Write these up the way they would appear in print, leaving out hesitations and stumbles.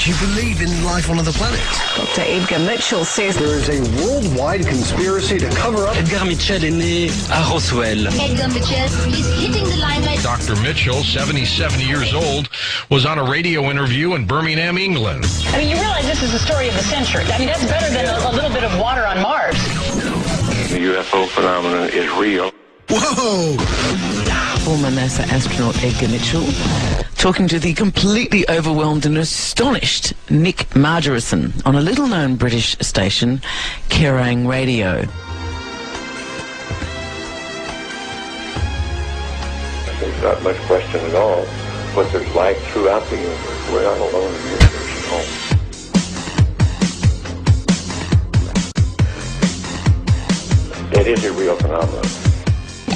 Do you believe in life on other planets? Dr. Edgar Mitchell says there is a worldwide conspiracy to cover up. Edgar Mitchell est né à Roswell. Edgar Mitchell is hitting the limelight. Dr. Mitchell, 77 years old, was on a radio interview in Birmingham, England. I mean, you realize this is the story of the century. I mean, that's better than a little bit of water on Mars. The UFO phenomenon is real. Whoa! former NASA astronaut Edgar Mitchell talking to the completely overwhelmed and astonished Nick Margerison on a little-known British station, Kerrang Radio. There's not much question at all, but there's life throughout the universe. We're not alone in the universe at all. It is a real phenomenon.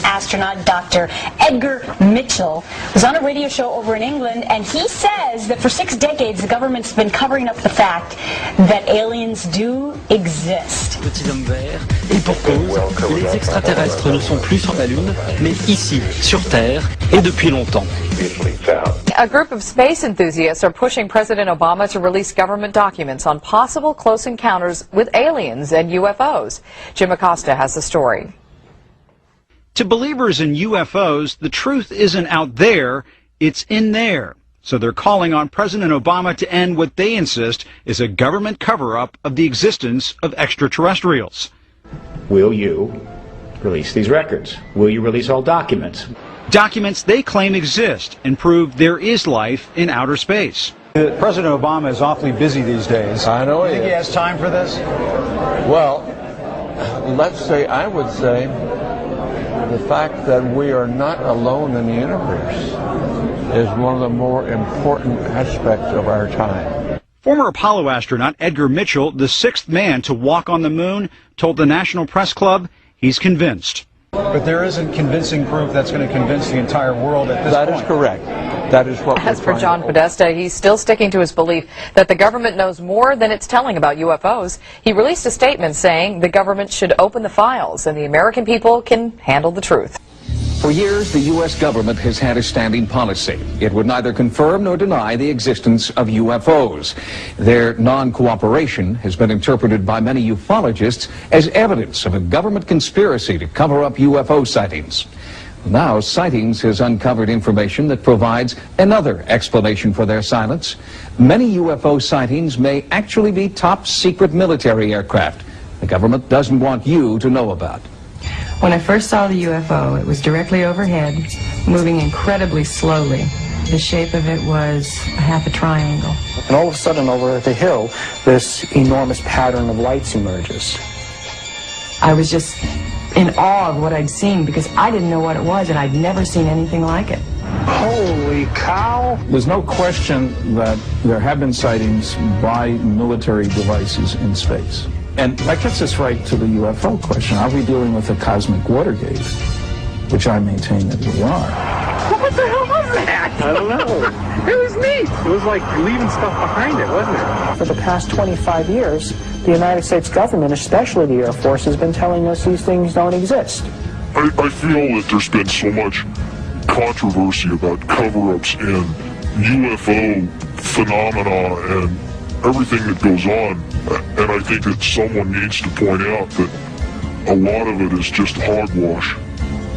Astronaut Dr. Edgar Mitchell was on a radio show over in England, and he says that for 6 decades the government's been covering up the fact that aliens do exist. Petit homme vert. Et pour cause, les extraterrestres ne sont plus sur la Lune, mais ici, sur Terre, et depuis longtemps. A group of space enthusiasts are pushing President Obama to release government documents on possible close encounters with aliens and UFOs. Jim Acosta has the story. To believers in UFOs, the truth isn't out there, it's in there. So they're calling on President Obama to end what they insist is a government cover-up of the existence of extraterrestrials. Will you release these records? Will you release all documents? Documents they claim exist and prove there is life in outer space. President Obama is awfully busy these days. I know you think he has time for this? Well, I would say the fact that we are not alone in the universe is one of the more important aspects of our time. Former Apollo astronaut Edgar Mitchell, the 6th man to walk on the moon, told the National Press Club he's convinced. But there isn't convincing proof that's going to convince the entire world at this point. That is correct. That is what As for John Podesta, he's still sticking to his belief that the government knows more than it's telling about UFOs. He released a statement saying the government should open the files and the American people can handle the truth. For years, the U.S. government has had a standing policy. It would neither confirm nor deny the existence of UFOs. Their non-cooperation has been interpreted by many ufologists as evidence of a government conspiracy to cover up UFO sightings. Now, Sightings has uncovered information that provides another explanation for their silence. Many UFO sightings may actually be top-secret military aircraft the government doesn't want you to know about. When I first saw the UFO, it was directly overhead, moving incredibly slowly. The shape of it was half a triangle. And all of a sudden, over the hill, this enormous pattern of lights emerges. I was just in awe of what I'd seen because I didn't know what it was, and I'd never seen anything like it. Holy cow! There's no question that there have been sightings by military devices in space. And that gets us right to the UFO question. Are we dealing with a cosmic Watergate? Which I maintain that we are. What the hell was that? I don't know. It was neat. It was like leaving stuff behind it, wasn't it? For the past 25 years, the United States government, especially the Air Force, has been telling us these things don't exist. I feel that there's been so much controversy about cover-ups and UFO phenomena and everything that goes on, and I think that someone needs to point out that a lot of it is just hogwash.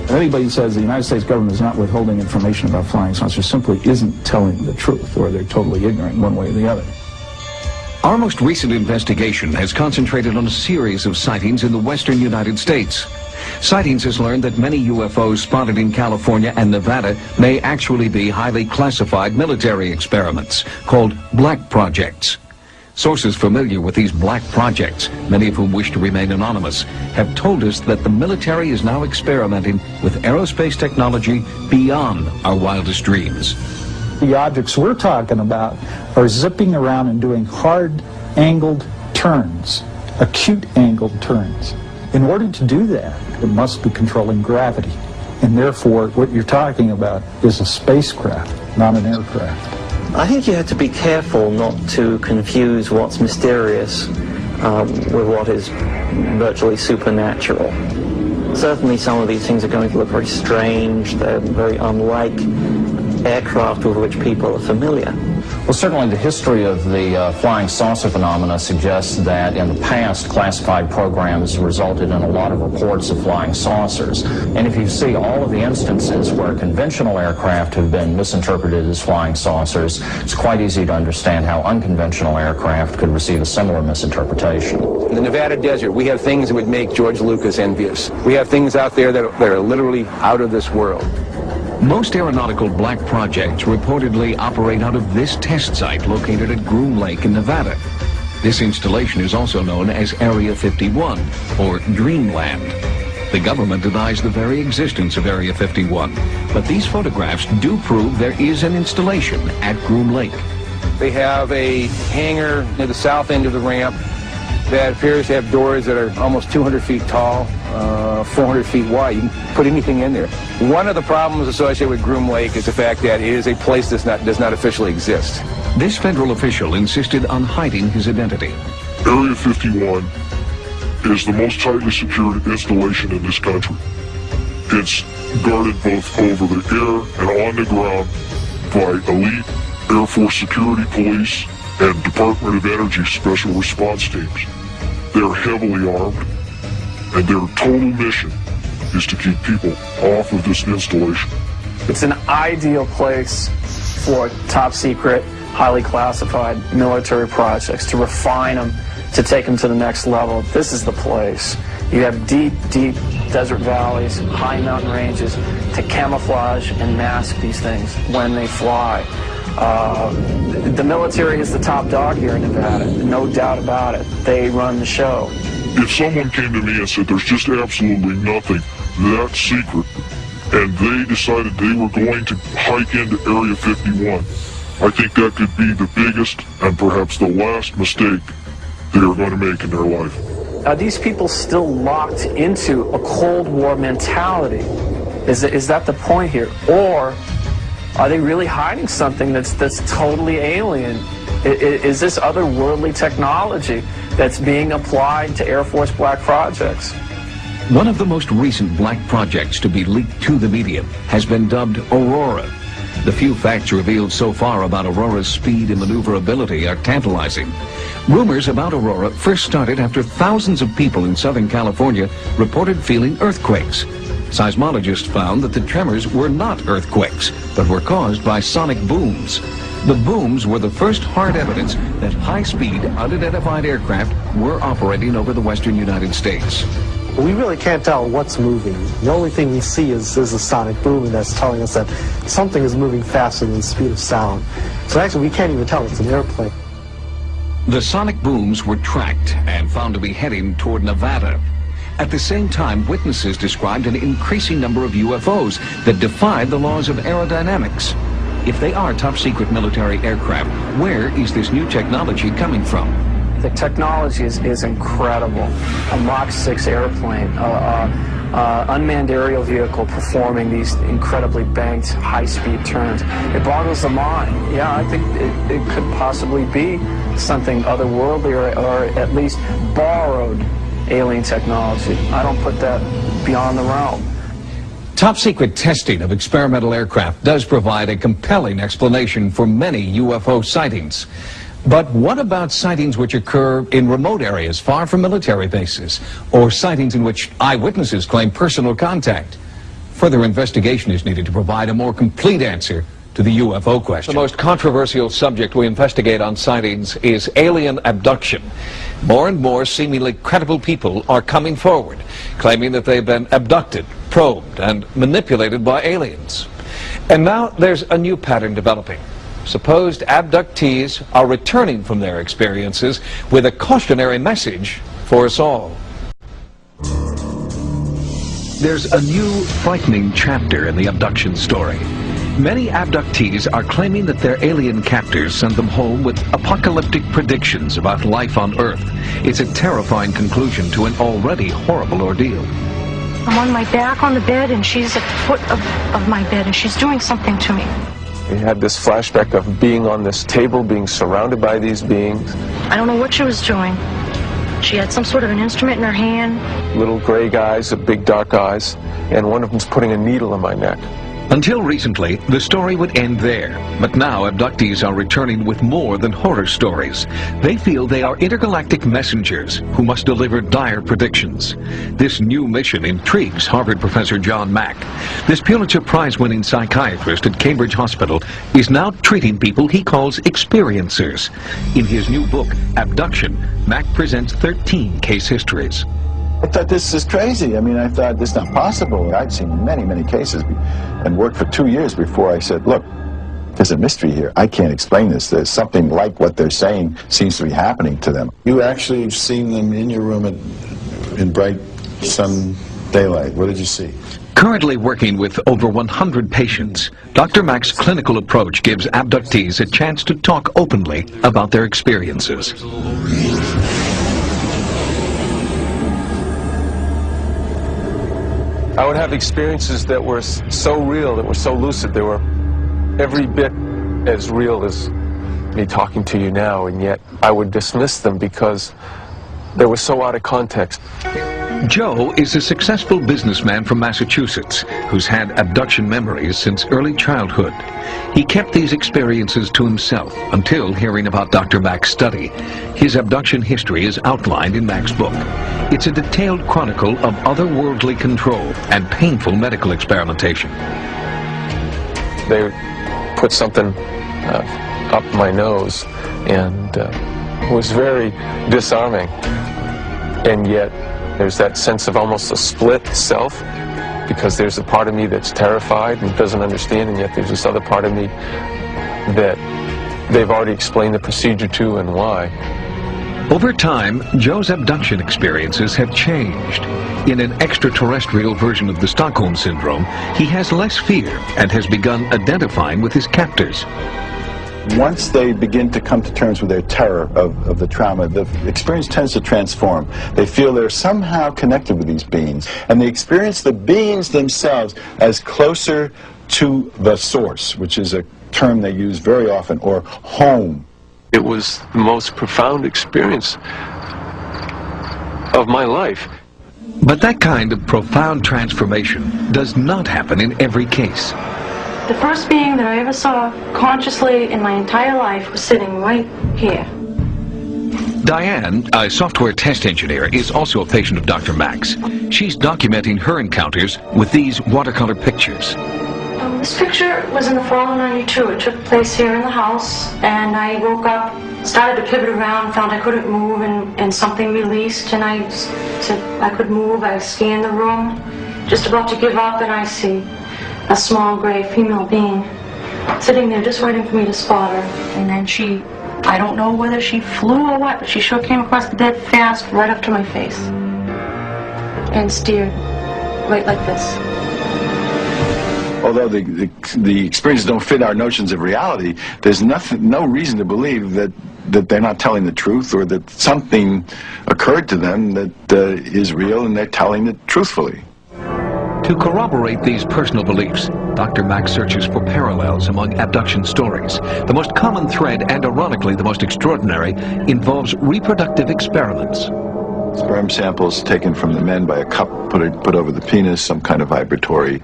If anybody says the United States government is not withholding information about flying saucers, simply isn't telling the truth, or they're totally ignorant one way or the other. Our most recent investigation has concentrated on a series of sightings in the western United States. Sightings has learned that many UFOs spotted in California and Nevada may actually be highly classified military experiments called black projects. Sources familiar with these black projects, many of whom wish to remain anonymous, have told us that the military is now experimenting with aerospace technology beyond our wildest dreams. The objects we're talking about are zipping around and doing hard angled turns, acute angled turns. In order to do that, it must be controlling gravity. And therefore, what you're talking about is a spacecraft, not an aircraft. I think you have to be careful not to confuse what's mysterious with what is virtually supernatural. Certainly some of these things are going to look very strange. They're very unlike aircraft with which people are familiar. Well, certainly the history of the flying saucer phenomena suggests that in the past, classified programs resulted in a lot of reports of flying saucers. And if you see all of the instances where conventional aircraft have been misinterpreted as flying saucers, it's quite easy to understand how unconventional aircraft could receive a similar misinterpretation. In the Nevada desert, we have things that would make George Lucas envious. We have things out there that are literally out of this world. Most aeronautical black projects reportedly operate out of this test site located at Groom Lake in Nevada. This installation is also known as Area 51, or Dreamland. The government denies the very existence of Area 51, but these photographs do prove there is an installation at Groom Lake. They have a hangar near the south end of the ramp that appears to have doors that are almost 200 feet tall, 400 feet wide. You can put anything in there. One of the problems associated with Groom Lake is the fact that it is a place that does not officially exist. This federal official insisted on hiding his identity. Area 51 is the most tightly secured installation in this country. It's guarded both over the air and on the ground by elite Air Force security police and Department of Energy special response teams. They're heavily armed, and their total mission is to keep people off of this installation. It's an ideal place for top secret, highly classified military projects, to refine them, to take them to the next level. This is the place. You have deep, deep desert valleys, high mountain ranges to camouflage and mask these things when they fly. The military is the top dog here in Nevada, no doubt about it. They run the show. If someone came to me and said there's just absolutely nothing that's secret, and they decided they were going to hike into Area 51, I think that could be the biggest and perhaps the last mistake they are going to make in their life. Are these people still locked into a Cold War mentality? Is that the point here? Or are they really hiding something that's totally alien? Is this otherworldly technology that's being applied to Air Force black projects? One of the most recent black projects to be leaked to the media has been dubbed Aurora. The few facts revealed so far about Aurora's speed and maneuverability are tantalizing. Rumors about Aurora first started after thousands of people in Southern California reported feeling earthquakes. Seismologists found that the tremors were not earthquakes, but were caused by sonic booms. The booms were the first hard evidence that high-speed, unidentified aircraft were operating over the western United States. We really can't tell what's moving. The only thing we see is a sonic boom, and that's telling us that something is moving faster than the speed of sound. So actually, we can't even tell it's an airplane. The sonic booms were tracked and found to be heading toward Nevada. At the same time, witnesses described an increasing number of UFOs that defied the laws of aerodynamics. If they are top-secret military aircraft, where is this new technology coming from? The technology is incredible. A Mach 6 airplane, unmanned aerial vehicle performing these incredibly banked high-speed turns. It boggles the mind. Yeah, I think it could possibly be something otherworldly or at least borrowed alien technology. I don't put that beyond the realm. Top-secret testing of experimental aircraft does provide a compelling explanation for many UFO sightings. But what about sightings which occur in remote areas far from military bases, or sightings in which eyewitnesses claim personal contact? Further investigation is needed to provide a more complete answer to the UFO question. The most controversial subject we investigate on sightings is alien abduction. More and more seemingly credible people are coming forward, claiming that they've been abducted, probed, and manipulated by aliens. And now there's a new pattern developing. supposed abductees are returning from their experiences with a cautionary message for us all. There's a new, frightening chapter in the abduction story. Many abductees are claiming that their alien captors send them home with apocalyptic predictions about life on Earth. It's a terrifying conclusion to an already horrible ordeal. I'm on my back on the bed, and she's at the foot of my bed, and she's doing something to me. We had this flashback of being on this table, being surrounded by these beings. I don't know what she was doing. She had some sort of an instrument in her hand. Little gray guys, big dark eyes, and one of them's putting a needle in my neck. Until recently, the story would end there. But now abductees are returning with more than horror stories. They feel they are intergalactic messengers who must deliver dire predictions. This new mission intrigues Harvard professor John Mack. This Pulitzer Prize-winning psychiatrist at Cambridge Hospital is now treating people he calls experiencers. In his new book, Abduction, Mack presents 13 case histories. I thought this is crazy. I mean, I thought this is not possible. I'd seen many, many cases and worked for 2 years before I said, look, there's a mystery here. I can't explain this. There's something like what they're saying seems to be happening to them. You actually seen them in your room in bright sun daylight. What did you see? Currently working with over 100 patients, Dr. Mack's clinical approach gives abductees a chance to talk openly about their experiences. I would have experiences that were so real, that were so lucid, they were every bit as real as me talking to you now, and yet I would dismiss them because they were so out of context. Joe is a successful businessman from Massachusetts who's had abduction memories since early childhood. He kept these experiences to himself until hearing about Dr. Mack's study. His abduction history is outlined in Mack's book. It's a detailed chronicle of otherworldly control and painful medical experimentation. They put something up my nose, and it was very disarming, and yet there's that sense of almost a split self, because there's a part of me that's terrified and doesn't understand, and yet there's this other part of me that they've already explained the procedure to and why. Over time, Joe's abduction experiences have changed. In an extraterrestrial version of the Stockholm Syndrome, he has less fear and has begun identifying with his captors. Once they begin to come to terms with their terror of the trauma, the experience tends to transform. They feel they're somehow connected with these beings, and they experience the beings themselves as closer to the source, which is a term they use very often, or home. It was the most profound experience of my life. But that kind of profound transformation does not happen in every case. The first being that I ever saw consciously in my entire life was sitting right here. Diane, a software test engineer, is also a patient of Dr. Mack's. She's documenting her encounters with these watercolor pictures. This picture was in the fall of '92. It took place here in the house, and I woke up, started to pivot around, found I couldn't move, and something released, and I said I could move. I scanned the room, just about to give up, and I see a small gray female being sitting there just waiting for me to spot her. And then she, I don't know whether she flew or what, but she sure came across the bed fast, right up to my face, and stared right like this. Although the experiences don't fit our notions of reality, there's no reason to believe that they're not telling the truth, or that something occurred to them that is real and they're telling it truthfully. To corroborate these personal beliefs, Dr. Mack searches for parallels among abduction stories. The most common thread, and ironically the most extraordinary, involves reproductive experiments. Sperm samples taken from the men by a cup put over the penis, some kind of vibratory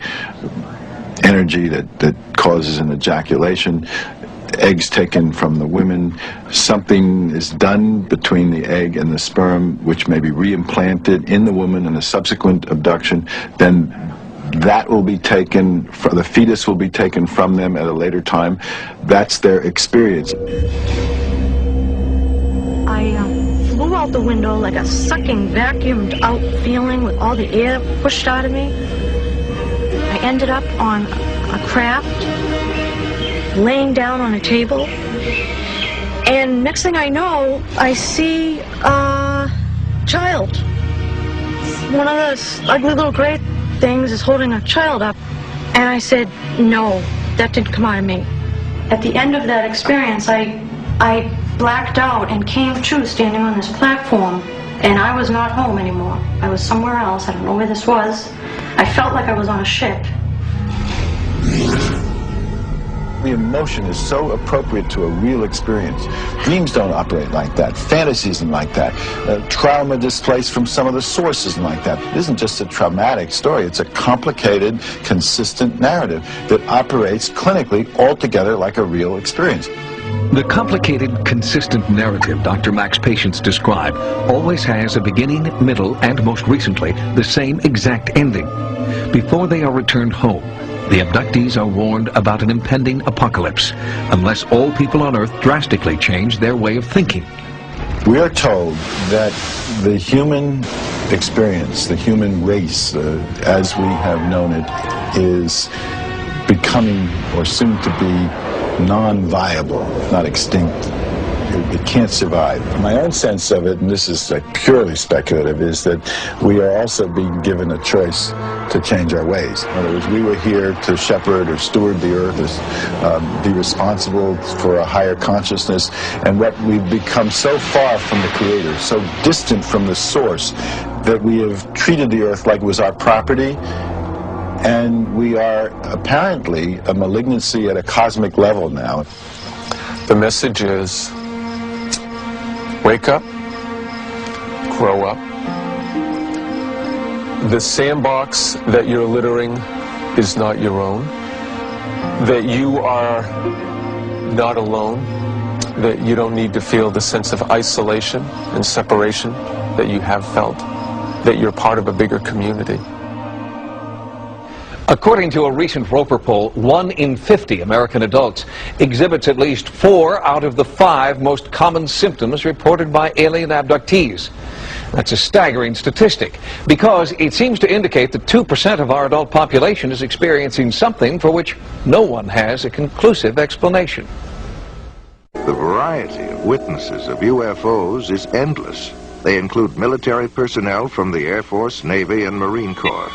energy that causes an ejaculation. Eggs taken from the women. Something is done between the egg and the sperm, which may be reimplanted in the woman in a subsequent abduction. Then that will be taken, the fetus will be taken from them at a later time. That's their experience. I flew out the window like a sucking, vacuumed out feeling with all the air pushed out of me. I ended up on a craft laying down on a table. And next thing I know, I see a child. One of those ugly little gray things is holding a child up. And I said, no, that didn't come out of me. At the end of that experience, I blacked out and came to standing on this platform. And I was not home anymore. I was somewhere else. I don't know where this was. I felt like I was on a ship. The emotion is so appropriate to a real experience. Dreams don't operate like that. Fantasy isn't like that. Trauma displaced from some of the sources isn't like that. It isn't just a traumatic story. It's a complicated, consistent narrative that operates clinically altogether like a real experience. The complicated, consistent narrative Dr. Mack's patients describe always has a beginning, middle, and most recently, the same exact ending. Before they are returned home, the abductees are warned about an impending apocalypse, unless all people on Earth drastically change their way of thinking. We are told that the human experience, the human race, as we have known it, is becoming, or soon to be, non-viable, not extinct. It can't survive. My own sense of it, and this is purely speculative, is that we are also being given a choice to change our ways. In other words, we were here to shepherd or steward the earth, or be responsible for a higher consciousness, and what we've become so far from the Creator, so distant from the source, that we have treated the earth like it was our property, and we are apparently a malignancy at a cosmic level now. The message is, wake up, grow up. The sandbox that you're littering is not your own. That you are not alone. That you don't need to feel the sense of isolation and separation that you have felt. That you're part of a bigger community. According to a recent Roper poll, 1 in 50 American adults exhibits at least 4 out of the 5 most common symptoms reported by alien abductees. That's a staggering statistic, because it seems to indicate that 2% of our adult population is experiencing something for which no one has a conclusive explanation. The variety of witnesses of UFOs is endless. They include military personnel from the Air Force, Navy, and Marine Corps,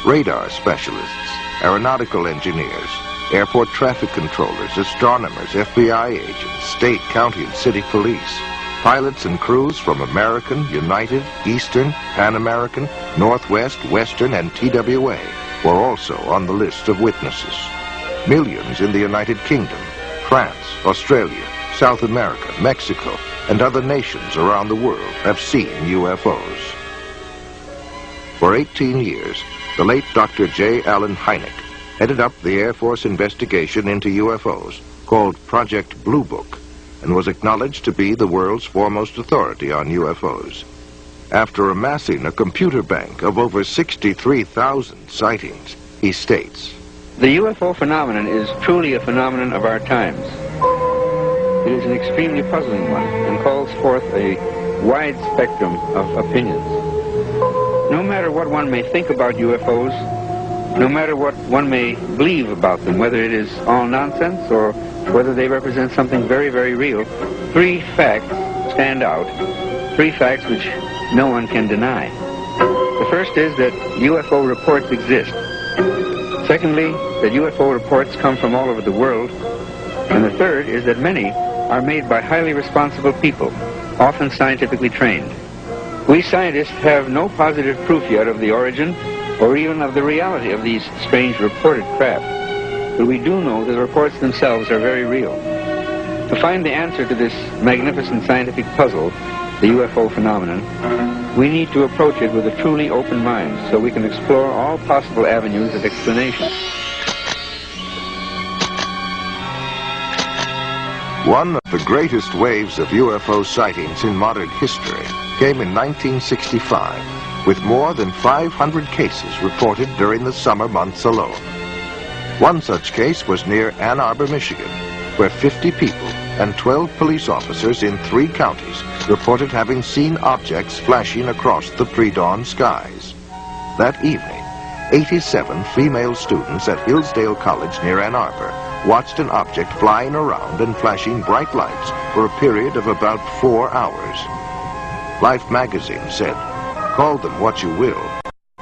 radar specialists, aeronautical engineers, airport traffic controllers, astronomers, FBI agents, state, county, and city police, pilots and crews from American, United, Eastern, Pan American, Northwest, Western, and TWA were also on the list of witnesses. Millions in the United Kingdom, France, Australia, South America, Mexico, and other nations around the world have seen UFOs. For 18 years, the late Dr. J. Allen Hynek headed up the Air Force investigation into UFOs, called Project Blue Book, and was acknowledged to be the world's foremost authority on UFOs. After amassing a computer bank of over 63,000 sightings, he states, "The UFO phenomenon is truly a phenomenon of our times. It is an extremely puzzling one and calls forth a wide spectrum of opinions. No matter what one may think about UFOs, no matter what one may believe about them, whether it is all nonsense or whether they represent something very, very real, 3 facts stand out, 3 facts which no one can deny. The first is that UFO reports exist. Secondly, that UFO reports come from all over the world. And the third is that many are made by highly responsible people, often scientifically trained. We scientists have no positive proof yet of the origin or even of the reality of these strange reported craft, but we do know that the reports themselves are very real. To find the answer to this magnificent scientific puzzle, the UFO phenomenon, we need to approach it with a truly open mind so we can explore all possible avenues of explanation." One of the greatest waves of UFO sightings in modern history came in 1965, with more than 500 cases reported during the summer months alone. One such case was near Ann Arbor, Michigan, where 50 people and 12 police officers in 3 counties reported having seen objects flashing across the pre-dawn skies. That evening, 87 female students at Hillsdale College near Ann Arbor watched an object flying around and flashing bright lights for a period of about 4 hours. Life magazine said, "Call them what you will.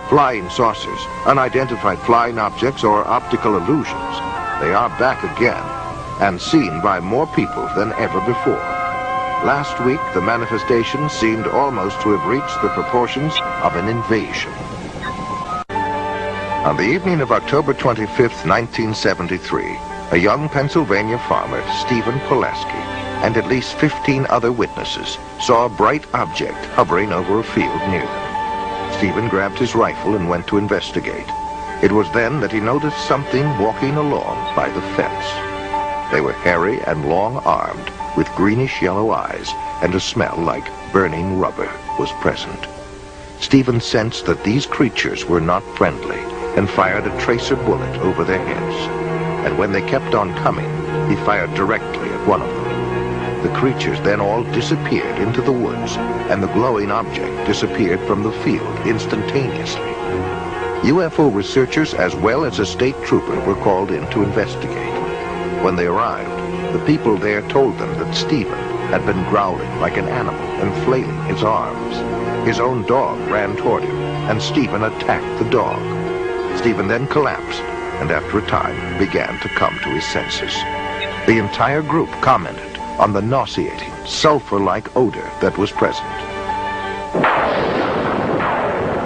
Flying saucers, unidentified flying objects, or optical illusions, they are back again and seen by more people than ever before." Last week, the manifestation seemed almost to have reached the proportions of an invasion. On the evening of October 25th, 1973, a young Pennsylvania farmer, Stephen Pulaski, and at least 15 other witnesses saw a bright object hovering over a field near them. Stephen grabbed his rifle and went to investigate. It was then that he noticed something walking along by the fence. They were hairy and long-armed, with greenish-yellow eyes, and a smell like burning rubber was present. Stephen sensed that these creatures were not friendly and fired a tracer bullet over their heads. And when they kept on coming, he fired directly at one of them. The creatures then all disappeared into the woods, and the glowing object disappeared from the field instantaneously. UFO researchers as well as a state trooper were called in to investigate. When they arrived, the people there told them that Stephen had been growling like an animal and flailing his arms. His own dog ran toward him, and Stephen attacked the dog. Stephen then collapsed, and after a time began to come to his senses. The entire group commented on the nauseating, sulfur-like odor that was present.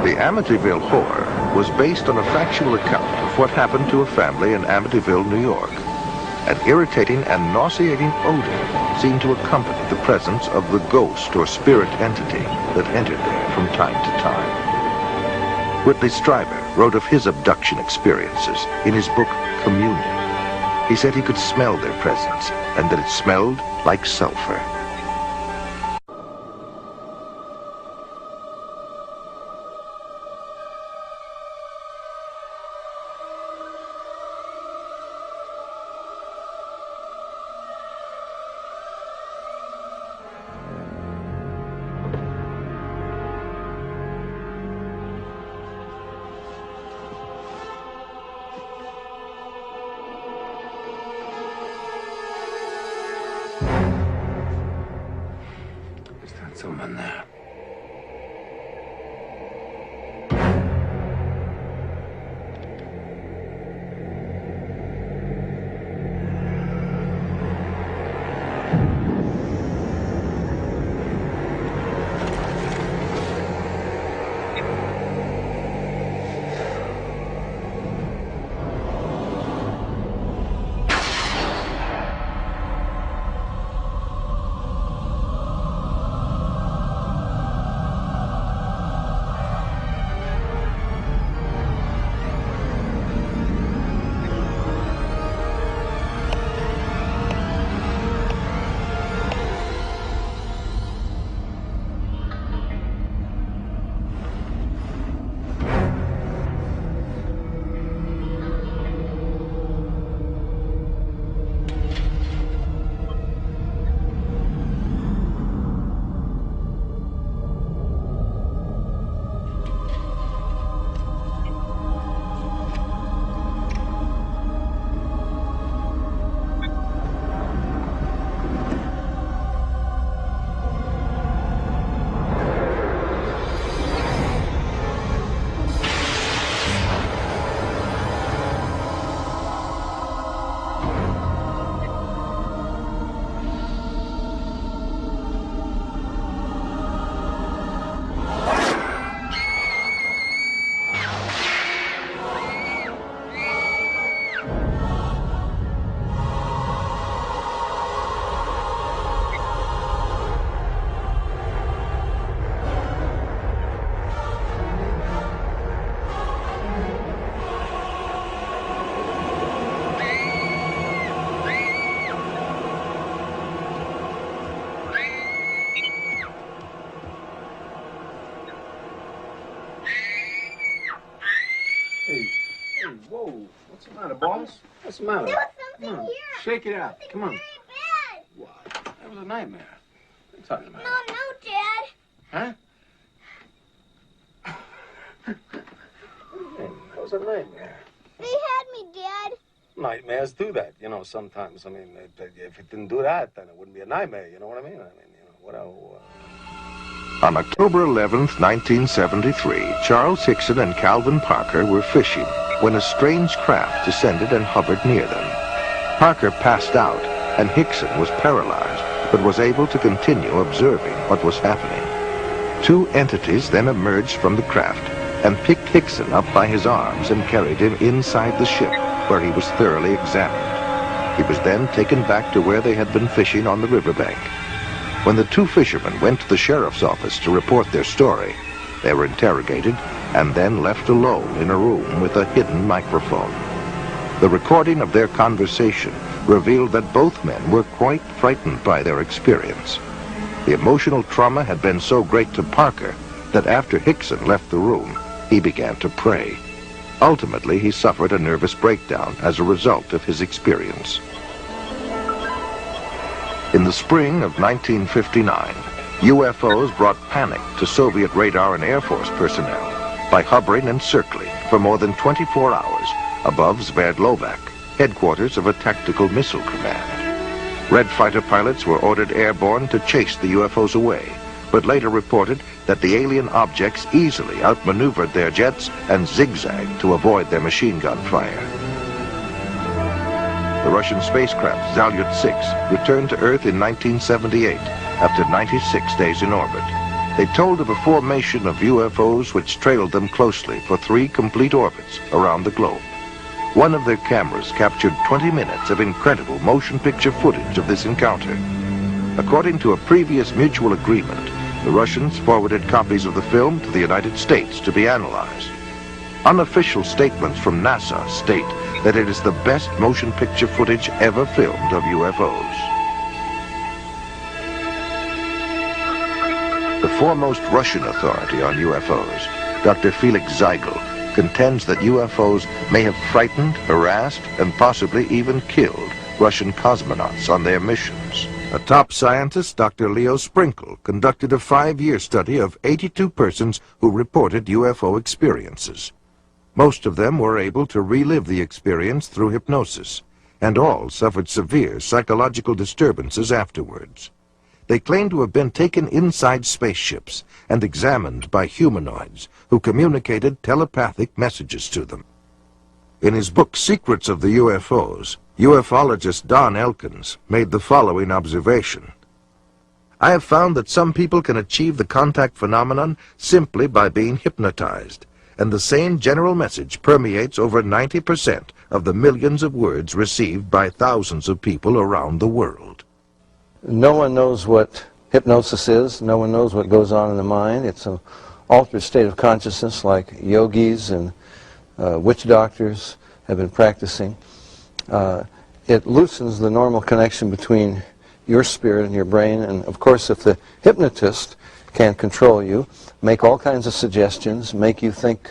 The Amityville Horror was based on a factual account of what happened to a family in Amityville, New York. An irritating and nauseating odor seemed to accompany the presence of the ghost or spirit entity that entered there from time to time. Whitley Strieber wrote of his abduction experiences in his book, Communion. He said he could smell their presence and that it smelled like sulfur. Someone there. What's the matter, boss? What's the matter? There was something Come on. here. Shake it out. Come on. Very bad. What? That was a nightmare. What are you talking about? No, Dad. Huh? That was a nightmare. They had me, Dad. nightmares do that, you know, sometimes. I mean, if it didn't do that, then it wouldn't be a nightmare, you know what I mean? On October 11th, 1973, Charles Hickson and Calvin Parker were fishing when a strange craft descended and hovered near them. Parker passed out, and Hickson was paralyzed, but was able to continue observing what was happening. Two entities then emerged from the craft and picked Hickson up by his arms and carried him inside the ship, where he was thoroughly examined. He was then taken back to where they had been fishing on the riverbank. When the two fishermen went to the sheriff's office to report their story, they were interrogated and then left alone in a room with a hidden microphone. The recording of their conversation revealed that both men were quite frightened by their experience. The emotional trauma had been so great to Parker that after Hickson left the room, he began to pray. Ultimately, he suffered a nervous breakdown as a result of his experience. In the spring of 1959, UFOs brought panic to Soviet radar and Air Force personnel by hovering and circling for more than 24 hours above Sverdlovsk, headquarters of a tactical missile command. Red fighter pilots were ordered airborne to chase the UFOs away, but later reported that the alien objects easily outmaneuvered their jets and zigzagged to avoid their machine gun fire. The Russian spacecraft Salyut-6 returned to Earth in 1978 after 96 days in orbit. They told of a formation of UFOs which trailed them closely for 3 complete orbits around the globe. One of their cameras captured 20 minutes of incredible motion picture footage of this encounter. According to a previous mutual agreement, the Russians forwarded copies of the film to the United States to be analyzed. Unofficial statements from NASA state that it is the best motion picture footage ever filmed of UFOs. The foremost Russian authority on UFOs, Dr. Felix Zeigel, contends that UFOs may have frightened, harassed, and possibly even killed Russian cosmonauts on their missions. A top scientist, Dr. Leo Sprinkle, conducted a 5-year study of 82 persons who reported UFO experiences. Most of them were able to relive the experience through hypnosis, and all suffered severe psychological disturbances afterwards. They claimed to have been taken inside spaceships and examined by humanoids who communicated telepathic messages to them. In his book Secrets of the UFOs, ufologist Don Elkins made the following observation. I have found that some people can achieve the contact phenomenon simply by being hypnotized, and the same general message permeates over 90% of the millions of words received by thousands of people around the world. No one knows what hypnosis is. No one knows what goes on in the mind. It's an altered state of consciousness like yogis and witch doctors have been practicing. It loosens the normal connection between your spirit and your brain, and of course if the hypnotist can control you, make all kinds of suggestions, make you think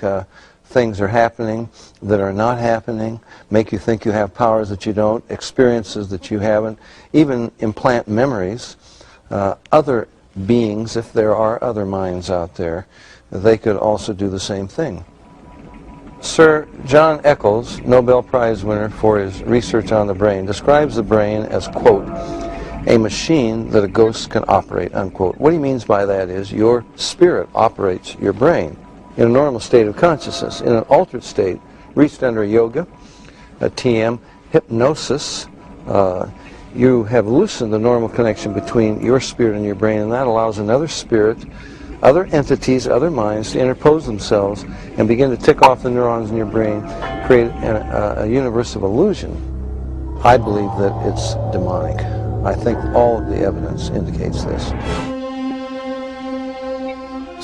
things are happening that are not happening, make you think you have powers that you don't, experiences that you haven't, even implant memories. Other beings, if there are other minds out there, they could also do the same thing. Sir John Eccles, Nobel Prize winner for his research on the brain, describes the brain as, quote, a machine that a ghost can operate, unquote. What he means by that is your spirit operates your brain in a normal state of consciousness. In an altered state, reached under yoga, a TM, hypnosis, you have loosened the normal connection between your spirit and your brain, and that allows another spirit, other entities, other minds to interpose themselves and begin to tick off the neurons in your brain, create a universe of illusion. I believe that it's demonic. I think all of the evidence indicates this.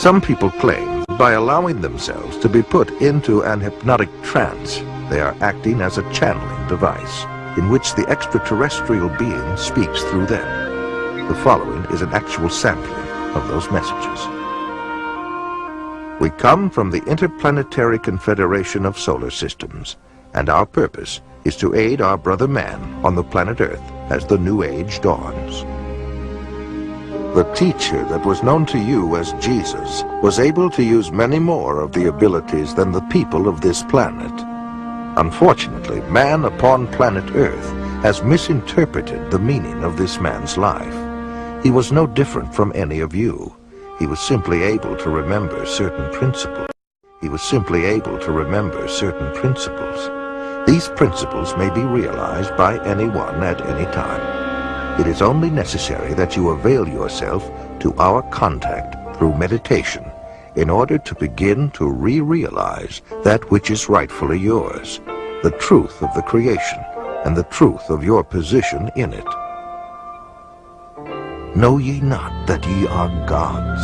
Some people claim that by allowing themselves to be put into an hypnotic trance, they are acting as a channeling device in which the extraterrestrial being speaks through them. The following is an actual sampling of those messages. We come from the Interplanetary Confederation of Solar Systems, and our purpose is to aid our brother man on the planet Earth as the new age dawns. The teacher that was known to you as Jesus was able to use many more of the abilities than the people of this planet. Unfortunately, man upon planet Earth has misinterpreted the meaning of this man's life. He was no different from any of you. He was simply able to remember certain principles. He was simply able to remember certain principles. These principles may be realized by anyone at any time. It is only necessary that you avail yourself to our contact through meditation in order to begin to re-realize that which is rightfully yours, the truth of the creation and the truth of your position in it. Know ye not that ye are gods?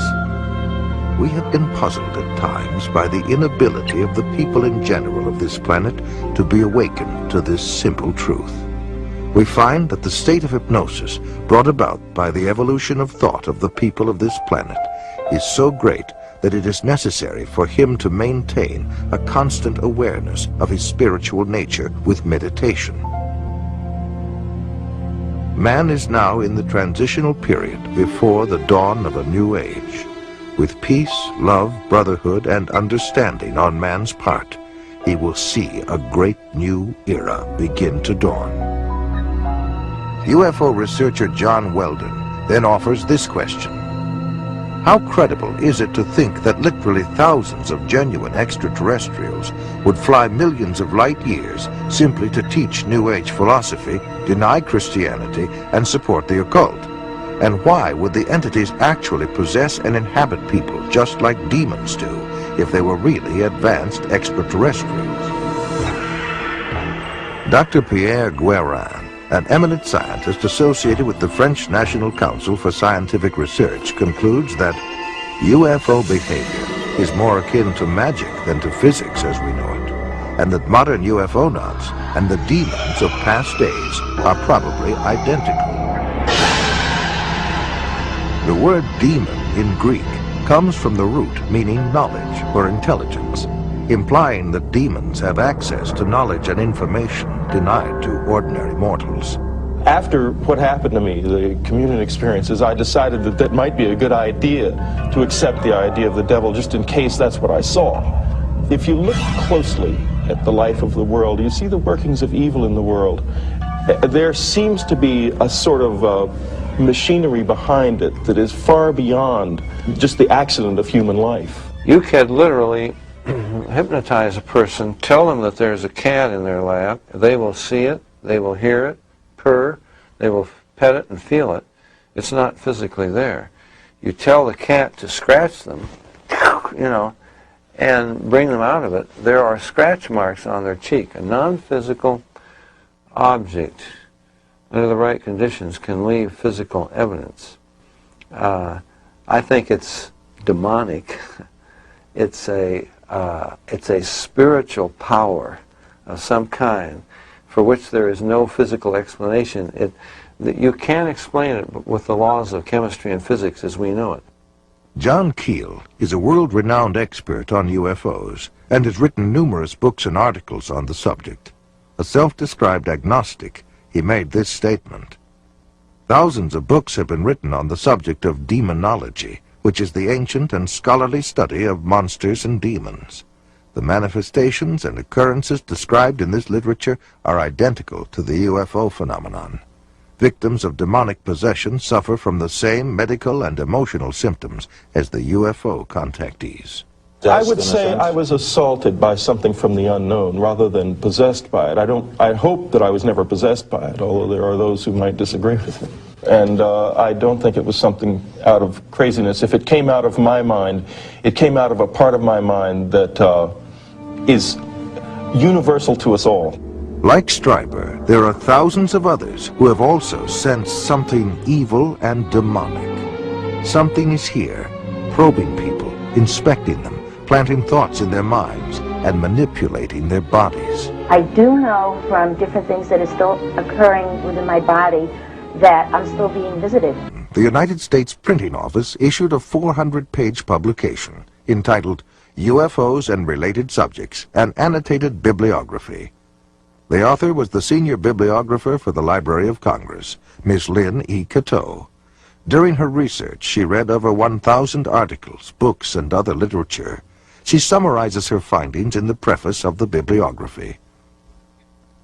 We have been puzzled at times by the inability of the people in general of this planet to be awakened to this simple truth. We find that the state of hypnosis brought about by the evolution of thought of the people of this planet is so great that it is necessary for him to maintain a constant awareness of his spiritual nature with meditation. Man is now in the transitional period before the dawn of a new age. With peace, love, brotherhood, and understanding on man's part, he will see a great new era begin to dawn. UFO researcher John Weldon then offers this question. How credible is it to think that literally thousands of genuine extraterrestrials would fly millions of light years simply to teach New Age philosophy, deny Christianity, and support the occult? And why would the entities actually possess and inhabit people just like demons do if they were really advanced extraterrestrials? Dr. Pierre Guérin, an eminent scientist associated with the French National Council for Scientific Research, concludes that UFO behavior is more akin to magic than to physics as we know it, and that modern UFO-nauts and the demons of past days are probably identical. The word demon in Greek comes from the root meaning knowledge or intelligence, implying that demons have access to knowledge and information denied to ordinary mortals. After what happened to me, the communion experiences, I decided that that might be a good idea to accept the idea of the devil just in case that's what I saw. If you look closely at the life of the world, you see the workings of evil in the world. There seems to be a sort of machinery behind it that is far beyond just the accident of human life. You can literally hypnotize a person, tell them that there's a cat in their lap, they will see it, they will hear it, purr, they will pet it and feel it. It's not physically there. You tell the cat to scratch them, you know, and bring them out of it. There are scratch marks on their cheek. A non-physical object, under the right conditions, can leave physical evidence. I think it's demonic. It's a spiritual power of some kind for which there is no physical explanation. You can't explain it with the laws of chemistry and physics as we know it. John Keel is a world-renowned expert on UFOs and has written numerous books and articles on the subject. A self-described agnostic, he made this statement. Thousands of books have been written on the subject of demonology, which is the ancient and scholarly study of monsters and demons. The manifestations and occurrences described in this literature are identical to the UFO phenomenon. Victims of demonic possession suffer from the same medical and emotional symptoms as the UFO contactees. I would say I was assaulted by something from the unknown rather than possessed by it. I hope that I was never possessed by it, although there are those who might disagree with it. And I don't think it was something out of craziness. If it came out of my mind, it came out of a part of my mind that is universal to us all. Like Stryper, there are thousands of others who have also sensed something evil and demonic. Something is here, probing people, inspecting them, planting thoughts in their minds, and manipulating their bodies. I do know from different things that are still occurring within my body that I'm still being visited. The United States Printing Office issued a 400-page publication entitled UFOs and Related Subjects, an Annotated Bibliography. The author was the senior bibliographer for the Library of Congress, Miss Lynn E. Cateau. During her research, she read over 1,000 articles, books, and other literature. She summarizes her findings in the preface of the bibliography.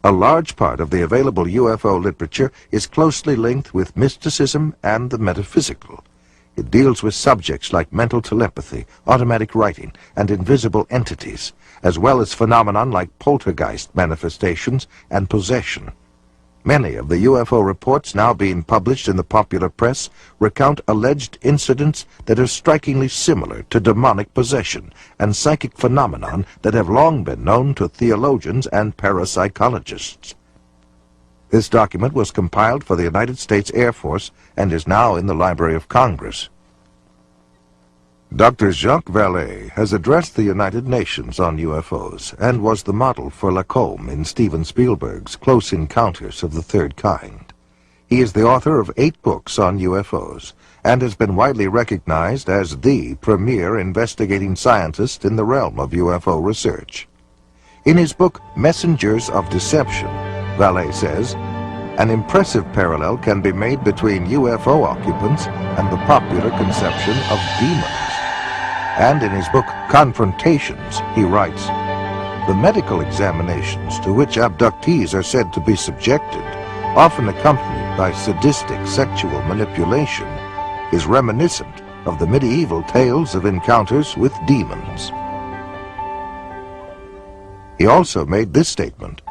A large part of the available UFO literature is closely linked with mysticism and the metaphysical. It deals with subjects like mental telepathy, automatic writing, and invisible entities, as well as phenomenon like poltergeist manifestations and possession. Many of the UFO reports now being published in the popular press recount alleged incidents that are strikingly similar to demonic possession and psychic phenomenon that have long been known to theologians and parapsychologists. This document was compiled for the United States Air Force and is now in the Library of Congress. Dr. Jacques Vallée has addressed the United Nations on UFOs and was the model for Lacombe in Steven Spielberg's Close Encounters of the Third Kind. He is the author of 8 books on UFOs and has been widely recognized as the premier investigating scientist in the realm of UFO research. In his book, Messengers of Deception, Vallée says, an impressive parallel can be made between UFO occupants and the popular conception of demons. And in his book, Confrontations, he writes, the medical examinations to which abductees are said to be subjected, often accompanied by sadistic sexual manipulation, is reminiscent of the medieval tales of encounters with demons. He also made this statement,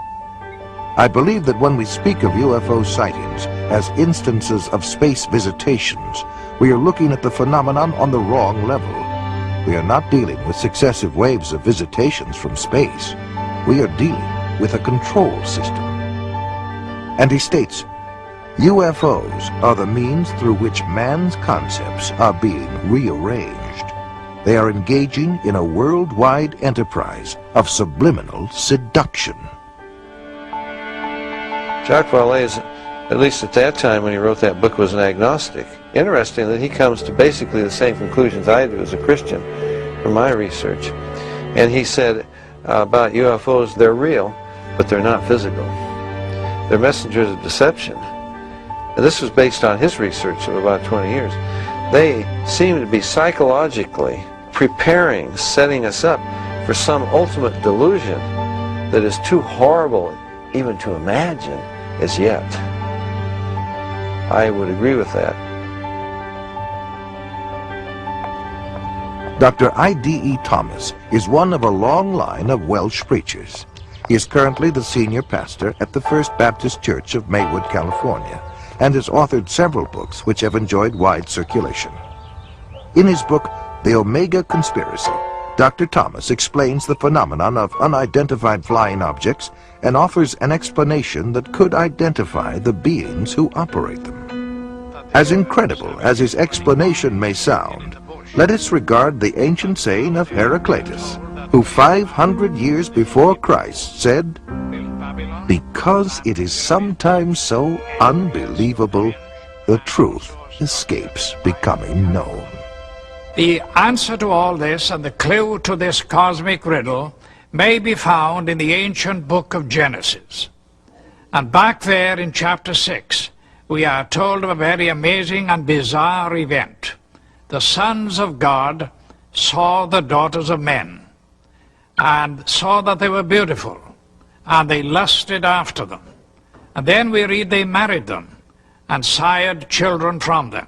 I believe that when we speak of UFO sightings as instances of space visitations, we are looking at the phenomenon on the wrong level. We are not dealing with successive waves of visitations from space. We are dealing with a control system. And he states, UFOs are the means through which man's concepts are being rearranged. They are engaging in a worldwide enterprise of subliminal seduction. Jacques Vallée, at least at that time when he wrote that book, was an agnostic. Interesting that he comes to basically the same conclusions I do as a Christian from my research. And he said about UFOs, they're real, but they're not physical. They're messengers of deception. And this was based on his research of about 20 years. They seem to be psychologically preparing, setting us up for some ultimate delusion that is too horrible even to imagine as yet. I would agree with that. Dr. I.D.E. Thomas is one of a long line of Welsh preachers. He is currently the senior pastor at the First Baptist Church of Maywood, California, and has authored several books which have enjoyed wide circulation. In his book, The Omega Conspiracy, Dr. Thomas explains the phenomenon of unidentified flying objects and offers an explanation that could identify the beings who operate them. As incredible as his explanation may sound, let us regard the ancient saying of Heraclitus, who 500 years before Christ said, because it is sometimes so unbelievable, the truth escapes becoming known. The answer to all this and the clue to this cosmic riddle may be found in the ancient book of Genesis. And back there in chapter 6, we are told of a very amazing and bizarre event. The sons of God saw the daughters of men and saw that they were beautiful, and they lusted after them. And then we read they married them and sired children from them.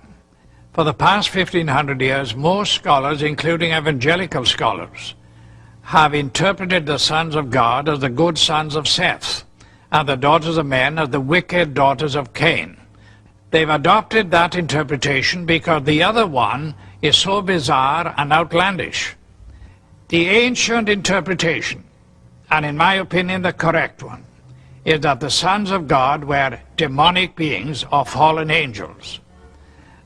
For the past 1,500 years, most scholars, including evangelical scholars, have interpreted the sons of God as the good sons of Seth, and the daughters of men as the wicked daughters of Cain. They've adopted that interpretation because the other one is so bizarre and outlandish. The ancient interpretation, and in my opinion the correct one, is that the sons of God were demonic beings or fallen angels,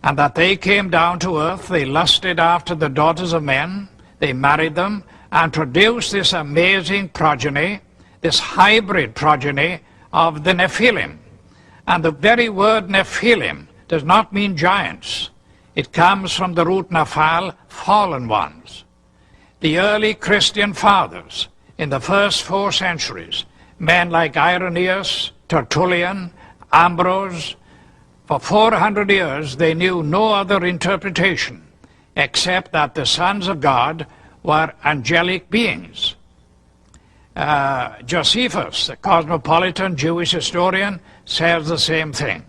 and that they came down to earth, they lusted after the daughters of men, they married them, and produced this amazing progeny, this hybrid progeny of the Nephilim. And the very word Nephilim does not mean giants. It comes from the root Naphal, fallen ones. The early Christian fathers in the first 4 centuries, men like Irenaeus, Tertullian, Ambrose, for 400 years they knew no other interpretation except that the sons of God were angelic beings. Josephus, the cosmopolitan Jewish historian, says the same thing.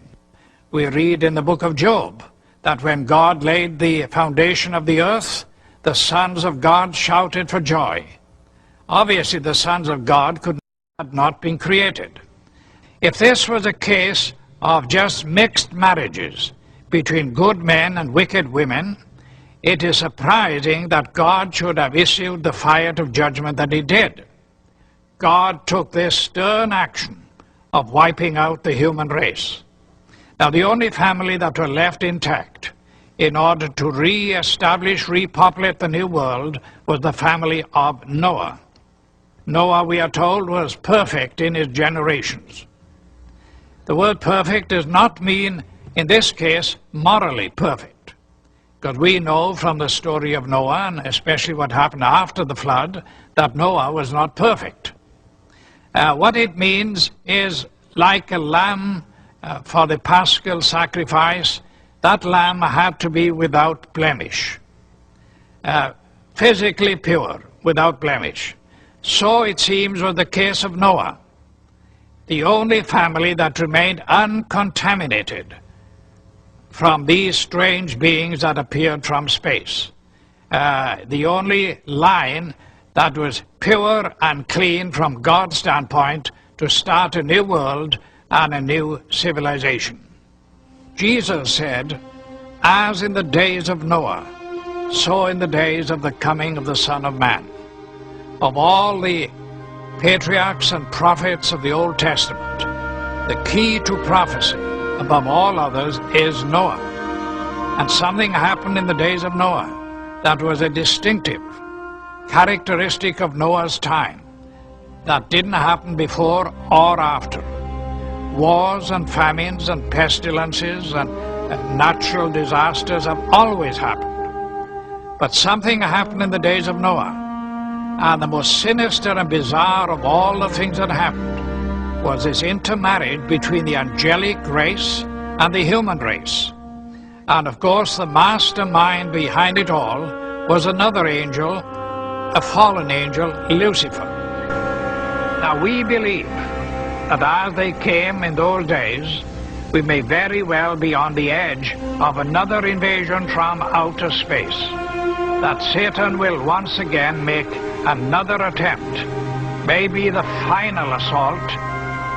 We read in the book of Job that when God laid the foundation of the earth, the sons of God shouted for joy. Obviously, the sons of God could have not been created. If this was a case of just mixed marriages between good men and wicked women, it is surprising that God should have issued the fire of judgment that he did. God took this stern action of wiping out the human race. Now, the only family that were left intact in order to re-establish, repopulate the new world was the family of Noah. Noah, we are told, was perfect in his generations. The word perfect does not mean, in this case, morally perfect, because we know from the story of Noah, and especially what happened after the flood, that Noah was not perfect. What it means is like a lamb for the paschal sacrifice, that lamb had to be without blemish, physically pure, without blemish. So it seems was the case of Noah, the only family that remained uncontaminated from these strange beings that appeared from space. The only line that was pure and clean from God's standpoint to start a new world and a new civilization. Jesus said, as in the days of Noah, so in the days of the coming of the Son of Man. Of all the patriarchs and prophets of the Old Testament, the key to prophecy above all others is Noah. And something happened in the days of Noah that was a distinctive characteristic of Noah's time that didn't happen before or after. Wars and famines and pestilences and natural disasters have always happened. But something happened in the days of Noah. And the most sinister and bizarre of all the things that happened was this intermarriage between the angelic race and the human race. And of course, the mastermind behind it all was another angel, a fallen angel, Lucifer. Now, we believe that as they came in those days, we may very well be on the edge of another invasion from outer space, that Satan will once again make another attempt, maybe the final assault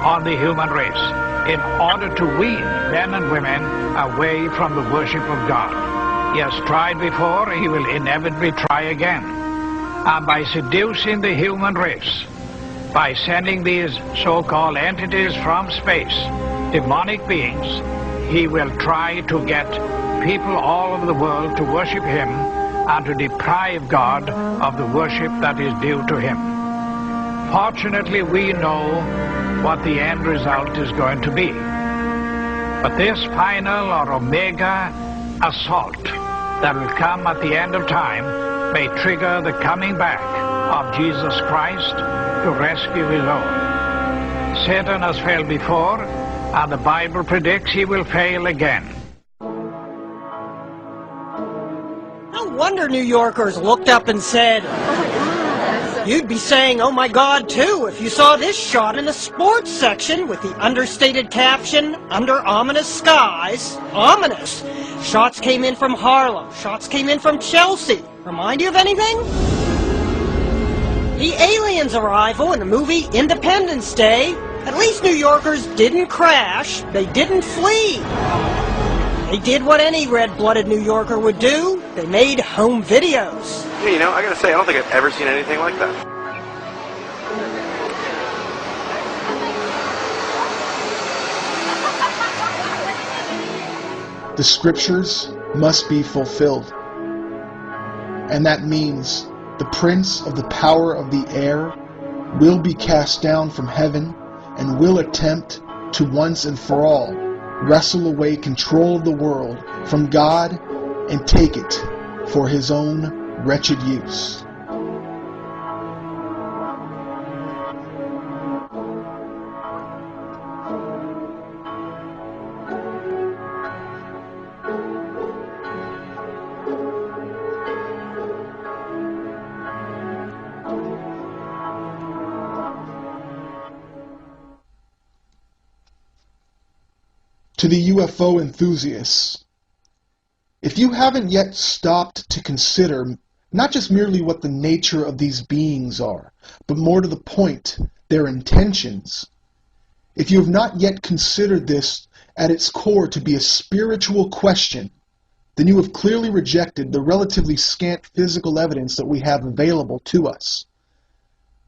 on the human race, in order to wean men and women away from the worship of God. He has tried before, he will inevitably try again. And by seducing the human race, by sending these so-called entities from space, demonic beings, he will try to get people all over the world to worship him and to deprive God of the worship that is due to him. Fortunately, we know what the end result is going to be. But this final or omega assault that will come at the end of time may trigger the coming back of Jesus Christ to rescue his own. Satan has failed before, and the Bible predicts he will fail again. No wonder New Yorkers looked up and said, you'd be saying, oh my God, too, if you saw this shot in the sports section with the understated caption, under ominous skies. Ominous. Shots came in from Harlem. Shots came in from Chelsea. Remind you of anything? The aliens' arrival in the movie Independence Day. At least New Yorkers didn't crash. They didn't flee. They did what any red-blooded New Yorker would do. They made home videos. Yeah, you know, I gotta say, I don't think I've ever seen anything like that. The scriptures must be fulfilled. And that means the prince of the power of the air will be cast down from heaven and will attempt to once and for all wrestle away control of the world from God and take it for his own wretched use. To the UFO enthusiasts, if you haven't yet stopped to consider not just merely what the nature of these beings are, but more to the point, their intentions, if you have not yet considered this at its core to be a spiritual question, then you have clearly rejected the relatively scant physical evidence that we have available to us.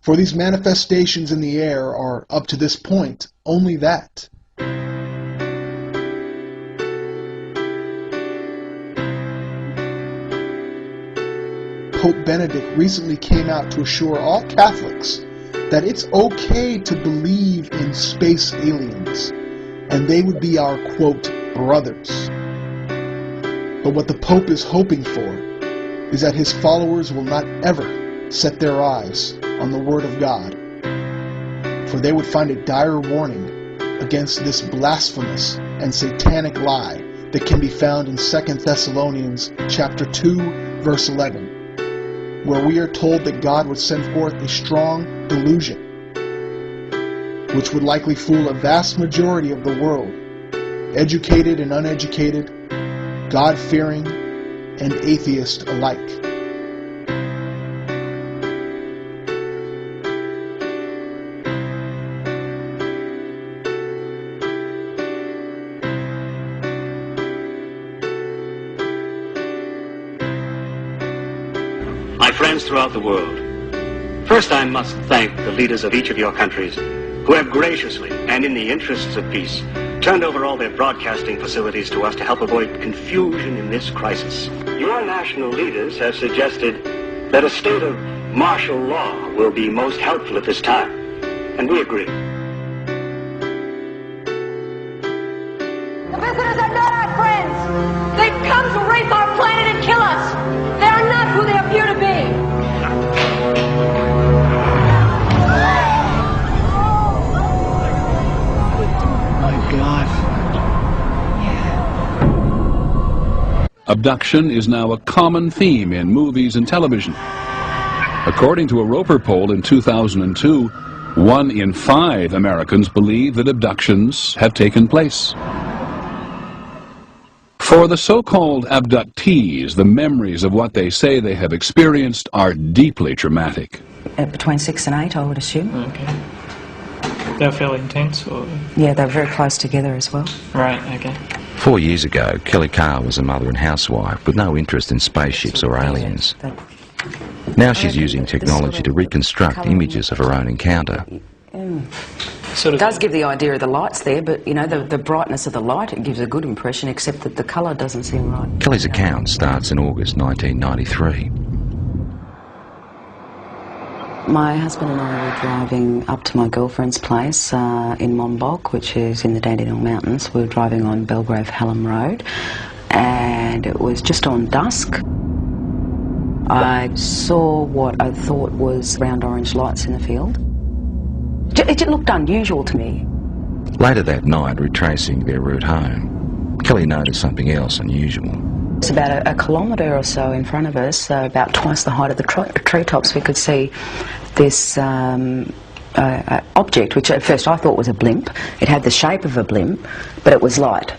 For these manifestations in the air are, up to this point, only that. Pope Benedict recently came out to assure all Catholics that it's okay to believe in space aliens, and they would be our, quote, brothers. But what the Pope is hoping for is that his followers will not ever set their eyes on the Word of God, for they would find a dire warning against this blasphemous and satanic lie that can be found in 2 Thessalonians chapter 2, verse 11, where we are told that God would send forth a strong delusion, which would likely fool a vast majority of the world, educated and uneducated, God-fearing and atheist alike. My friends throughout the world, first I must thank the leaders of each of your countries who have graciously and in the interests of peace turned over all their broadcasting facilities to us to help avoid confusion in this crisis. Your national leaders have suggested that a state of martial law will be most helpful at this time, and we agree. The visitors are not our friends. They've come to rape our planet and kill us. They are not who they appear to be. Abduction is now a common theme in movies and television. According to a Roper poll in 2002, 1 in 5 Americans believe that abductions have taken place. For the so-called abductees, the memories of what they say they have experienced are deeply traumatic. Between 6 and 8, I would assume. Okay. They're fairly intense, or? Yeah, they're very close together as well. Right, okay. 4 years ago, Kelly Carr was a mother and housewife with no interest in spaceships or aliens. Now she's using technology to reconstruct images of her own encounter. It does give the idea of the lights there, but, you know, the brightness of the light, it gives a good impression, except that the colour doesn't seem right. Kelly's account starts in August 1993. My husband and I were driving up to my girlfriend's place in Monbulk, which is in the Dandenong Mountains. We were driving on Belgrave-Hallam Road, and it was just on dusk. I saw what I thought was round orange lights in the field. It looked unusual to me. Later that night, retracing their route home, Kelly noticed something else unusual. It's about a kilometre or so in front of us, about twice the height of the treetops. We could see this object, which at first I thought was a blimp. It had the shape of a blimp, but it was light.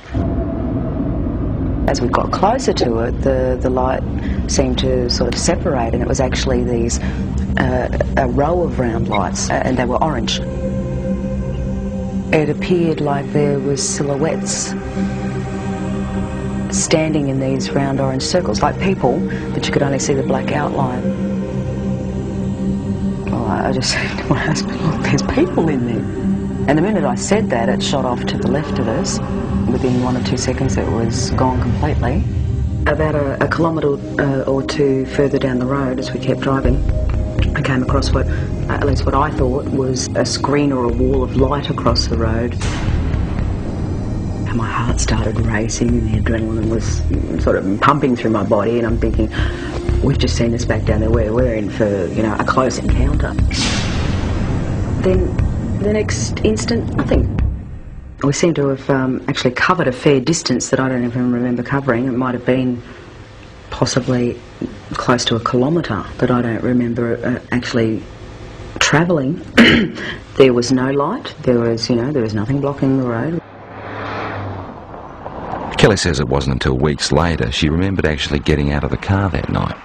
As we got closer to it, the light seemed to sort of separate, and it was actually these a row of round lights, and they were orange. It appeared like there was silhouettes standing in these round orange circles, like people, but you could only see the black outline. Well, I just said to my husband, look, there's people in there. And the minute I said that, it shot off to the left of us. Within 1 or 2 seconds, it was gone completely. About a kilometre or two further down the road, as we kept driving, I came across what, at least what I thought, was a screen or a wall of light across the road. And my heart started racing, and the adrenaline was sort of pumping through my body, and I'm thinking, we've just seen this back down there, we're in for, you know, a close encounter. Then, the next instant, nothing. We seem to have actually covered a fair distance that I don't even remember covering. It might have been possibly close to a kilometre that I don't remember actually travelling. There was no light. There was, you know, there was nothing blocking the road. Kelly says it wasn't until weeks later she remembered actually getting out of the car that night.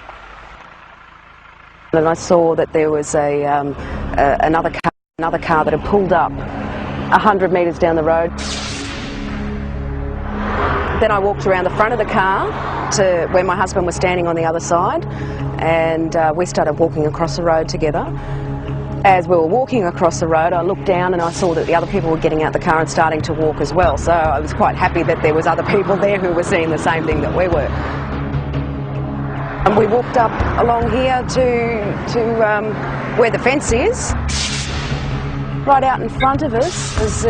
And I saw that there was another car that had pulled up 100 metres down the road. Then I walked around the front of the car to where my husband was standing on the other side, and we started walking across the road together. As we were walking across the road, I looked down and I saw that the other people were getting out the car and starting to walk as well. So I was quite happy that there was other people there who were seeing the same thing that we were. And we walked up along here to where the fence is. Right out in front of us is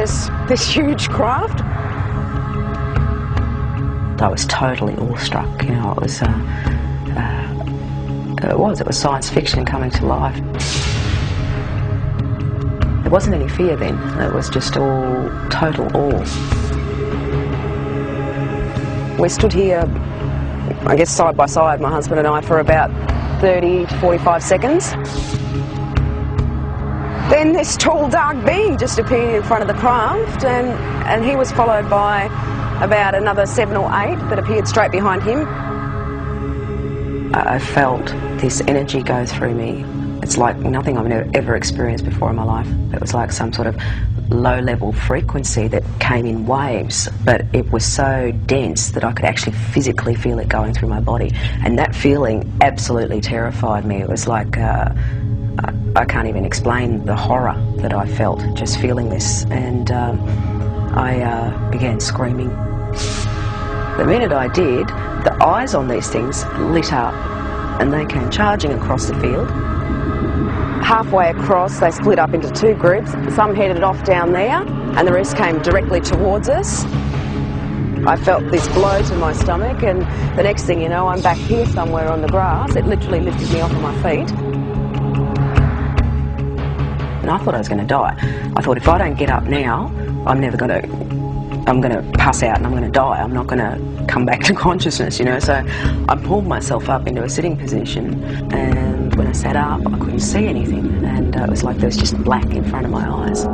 this huge craft. I was totally awestruck, you know, it was science fiction coming to life. There wasn't any fear then, it was just all total awe. We stood here, I guess side by side, my husband and I, for about 30 to 45 seconds. Then this tall dark being just appeared in front of the craft, and he was followed by about another 7 or 8 that appeared straight behind him. I felt this energy go through me. It's like nothing I've ever experienced before in my life. It was like some sort of low-level frequency that came in waves, but it was so dense that I could actually physically feel it going through my body. And that feeling absolutely terrified me. It was like, I can't even explain the horror that I felt just feeling this. And I began screaming. The minute I did, the eyes on these things lit up and they came charging across the field. Halfway across, they split up into 2 groups. Some headed off down there and the rest came directly towards us. I felt this blow to my stomach, and the next thing you know, I'm back here somewhere on the grass. It literally lifted me off of my feet. And I thought I was going to die. I thought if I don't get up now, I'm going to pass out and I'm going to die. I'm not going to come back to consciousness, you know. So I pulled myself up into a sitting position, and when I sat up, I couldn't see anything, and it was like there was just black in front of my eyes.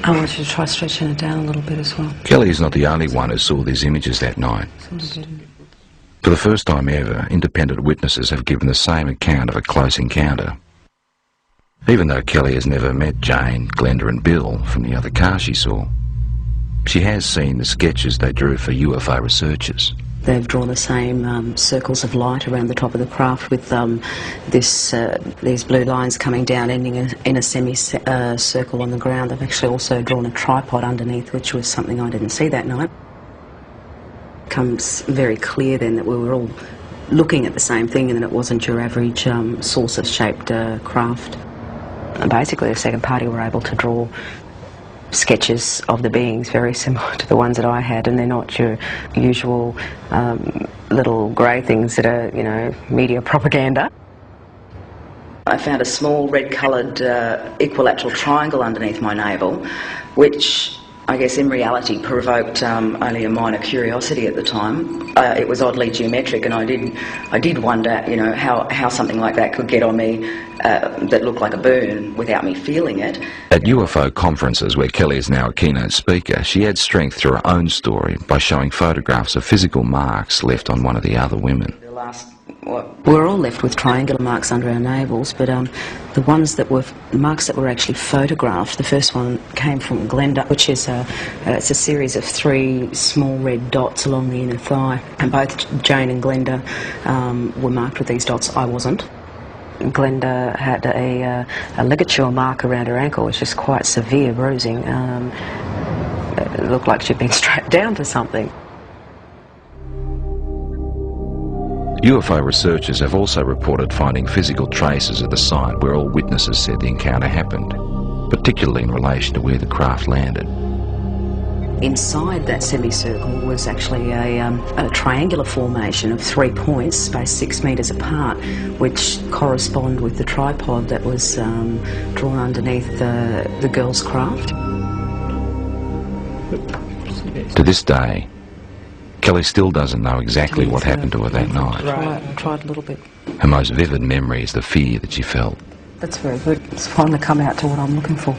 I want you to try stretching it down a little bit as well. Kelly is not the only one who saw these images that night. For the first time ever, independent witnesses have given the same account of a close encounter. Even though Kelly has never met Jane, Glenda and Bill from the other car she saw, she has seen the sketches they drew for UFO researchers. They've drawn the same circles of light around the top of the craft with these blue lines coming down, ending in a semicircle on the ground. They've actually also drawn a tripod underneath, which was something I didn't see that night. It becomes very clear then that we were all looking at the same thing and that it wasn't your average saucer-shaped craft. And basically the second party were able to draw sketches of the beings very similar to the ones that I had, and they're not your usual little grey things that are, you know, media propaganda. I found a small red-coloured equilateral triangle underneath my navel, which I guess in reality provoked only a minor curiosity at the time. It was oddly geometric, and I did wonder, you know, how something like that could get on me that looked like a burn without me feeling it. At UFO conferences, where Kelly is now a keynote speaker, she adds strength to her own story by showing photographs of physical marks left on one of the other women. We're all left with triangular marks under our navels, but the ones that were marks that were actually photographed, the first one came from Glenda, which is it's a series of 3 small red dots along the inner thigh, and both Jane and Glenda were marked with these dots. I wasn't. Glenda had a ligature mark around her ankle, which is quite severe bruising. It looked like she'd been strapped down to something. UFO researchers have also reported finding physical traces of the site where all witnesses said the encounter happened, particularly in relation to where the craft landed. Inside that semicircle was actually a triangular formation of 3 points spaced 6 metres apart, which correspond with the tripod that was drawn underneath the girl's craft. To this day, Kelly still doesn't know exactly what happened to her that night. I tried a little bit. Her most vivid memory is the fear that she felt. That's very good. It's finally come out to what I'm looking for.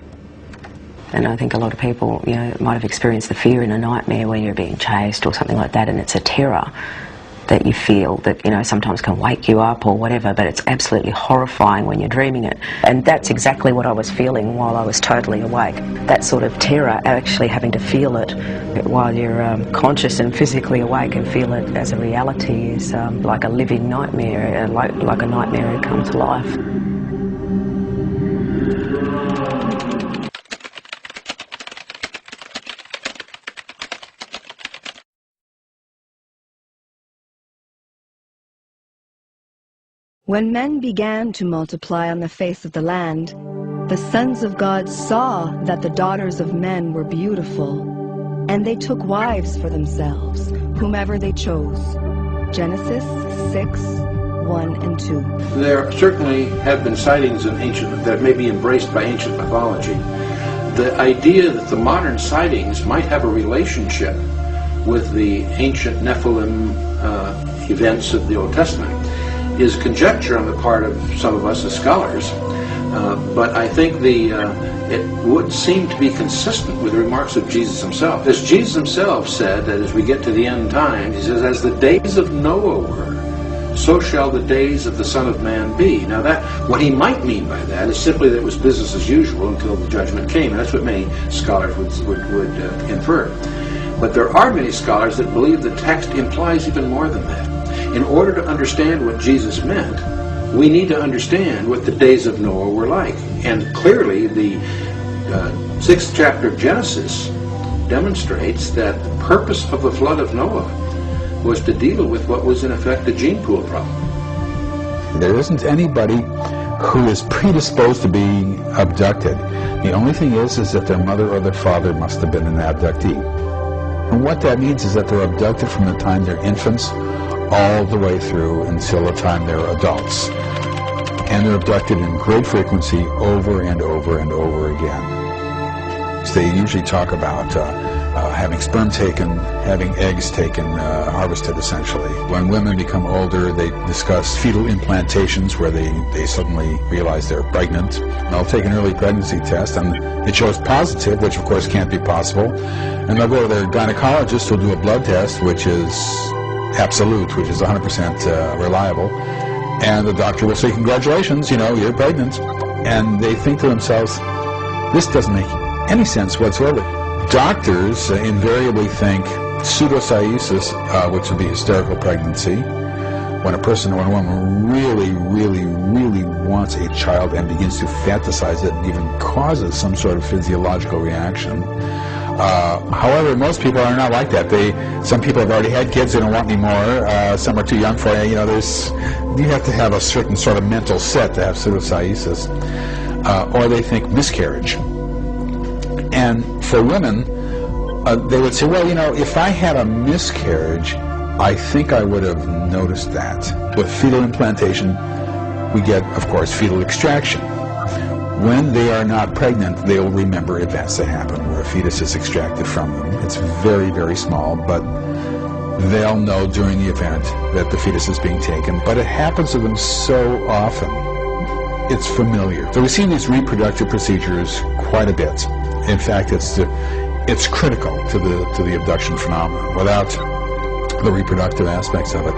And I think a lot of people, you know, might have experienced the fear in a nightmare when you're being chased or something like that, and it's a terror that you feel that, you know, sometimes can wake you up or whatever, but it's absolutely horrifying when you're dreaming it. And that's exactly what I was feeling while I was totally awake. That sort of terror, actually having to feel it while you're conscious and physically awake and feel it as a reality, is like a living nightmare, like a nightmare come to life. When men began to multiply on the face of the land, the sons of God saw that the daughters of men were beautiful, and they took wives for themselves, whomever they chose. Genesis 6, 1 and 2. There certainly have been sightings in that may be embraced by ancient mythology. The idea that the modern sightings might have a relationship with the ancient Nephilim events of the Old Testament is conjecture on the part of some of us as scholars, but I think it would seem to be consistent with the remarks of Jesus himself. As Jesus himself said, that as we get to the end times, he says, as the days of Noah were, so shall the days of the Son of Man be. Now what he might mean by that is simply that it was business as usual until the judgment came, and that's what many scholars would infer. But there are many scholars that believe the text implies even more than that. In order to understand what Jesus meant, we need to understand what the days of Noah were like. And clearly, the 6th chapter of Genesis demonstrates that the purpose of the flood of Noah was to deal with what was in effect the gene pool problem. There isn't anybody who is predisposed to being abducted. The only thing is that their mother or their father must have been an abductee. And what that means is that they're abducted from the time they're infants all the way through until the time they're adults. And they're abducted in great frequency over and over and over again. So they usually talk about having sperm taken, having eggs taken, harvested essentially. When women become older, they discuss fetal implantations where they suddenly realize they're pregnant. And they'll take an early pregnancy test and it shows positive, which of course can't be possible. And they'll go to their gynecologist who'll do a blood test, which is absolute, which is 100% reliable, and the doctor will say, congratulations, you know, you're pregnant. And they think to themselves, this doesn't make any sense whatsoever. Doctors invariably think pseudocyesis, which would be hysterical pregnancy, when a woman really, really, really wants a child and begins to fantasize it and even causes some sort of physiological reaction. However, most people are not like that. Some people have already had kids, they don't want any more. Some are too young for it. You know, you have to have a certain sort of mental set to have pseudocyesis. Or they think miscarriage. And for women, they would say, well, you know, if I had a miscarriage, I think I would have noticed that. With fetal implantation, we get, of course, fetal extraction. When they are not pregnant, they'll remember events that happen where a fetus is extracted from them. It's very, very small, but they'll know during the event that the fetus is being taken. But it happens to them so often, it's familiar. So we've seen these reproductive procedures quite a bit. In fact, it's critical to the abduction phenomenon. Without the reproductive aspects of it,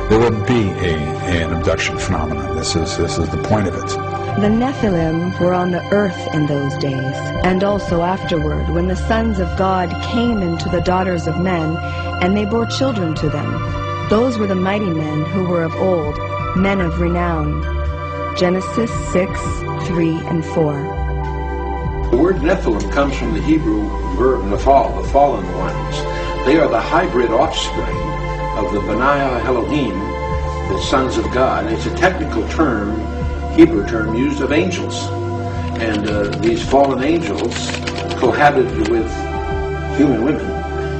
there wouldn't be an abduction phenomenon. This is the point of it. The Nephilim were on the earth in those days, and also afterward, when the sons of God came into the daughters of men, and they bore children to them. Those were the mighty men who were of old, men of renown. Genesis 6, 3 and 4. The word Nephilim comes from the Hebrew verb nephal, the fallen ones. They are the hybrid offspring of the Benaiah Elohim, the sons of God. It's a technical term, Hebrew term, used of angels. And these fallen angels cohabited with human women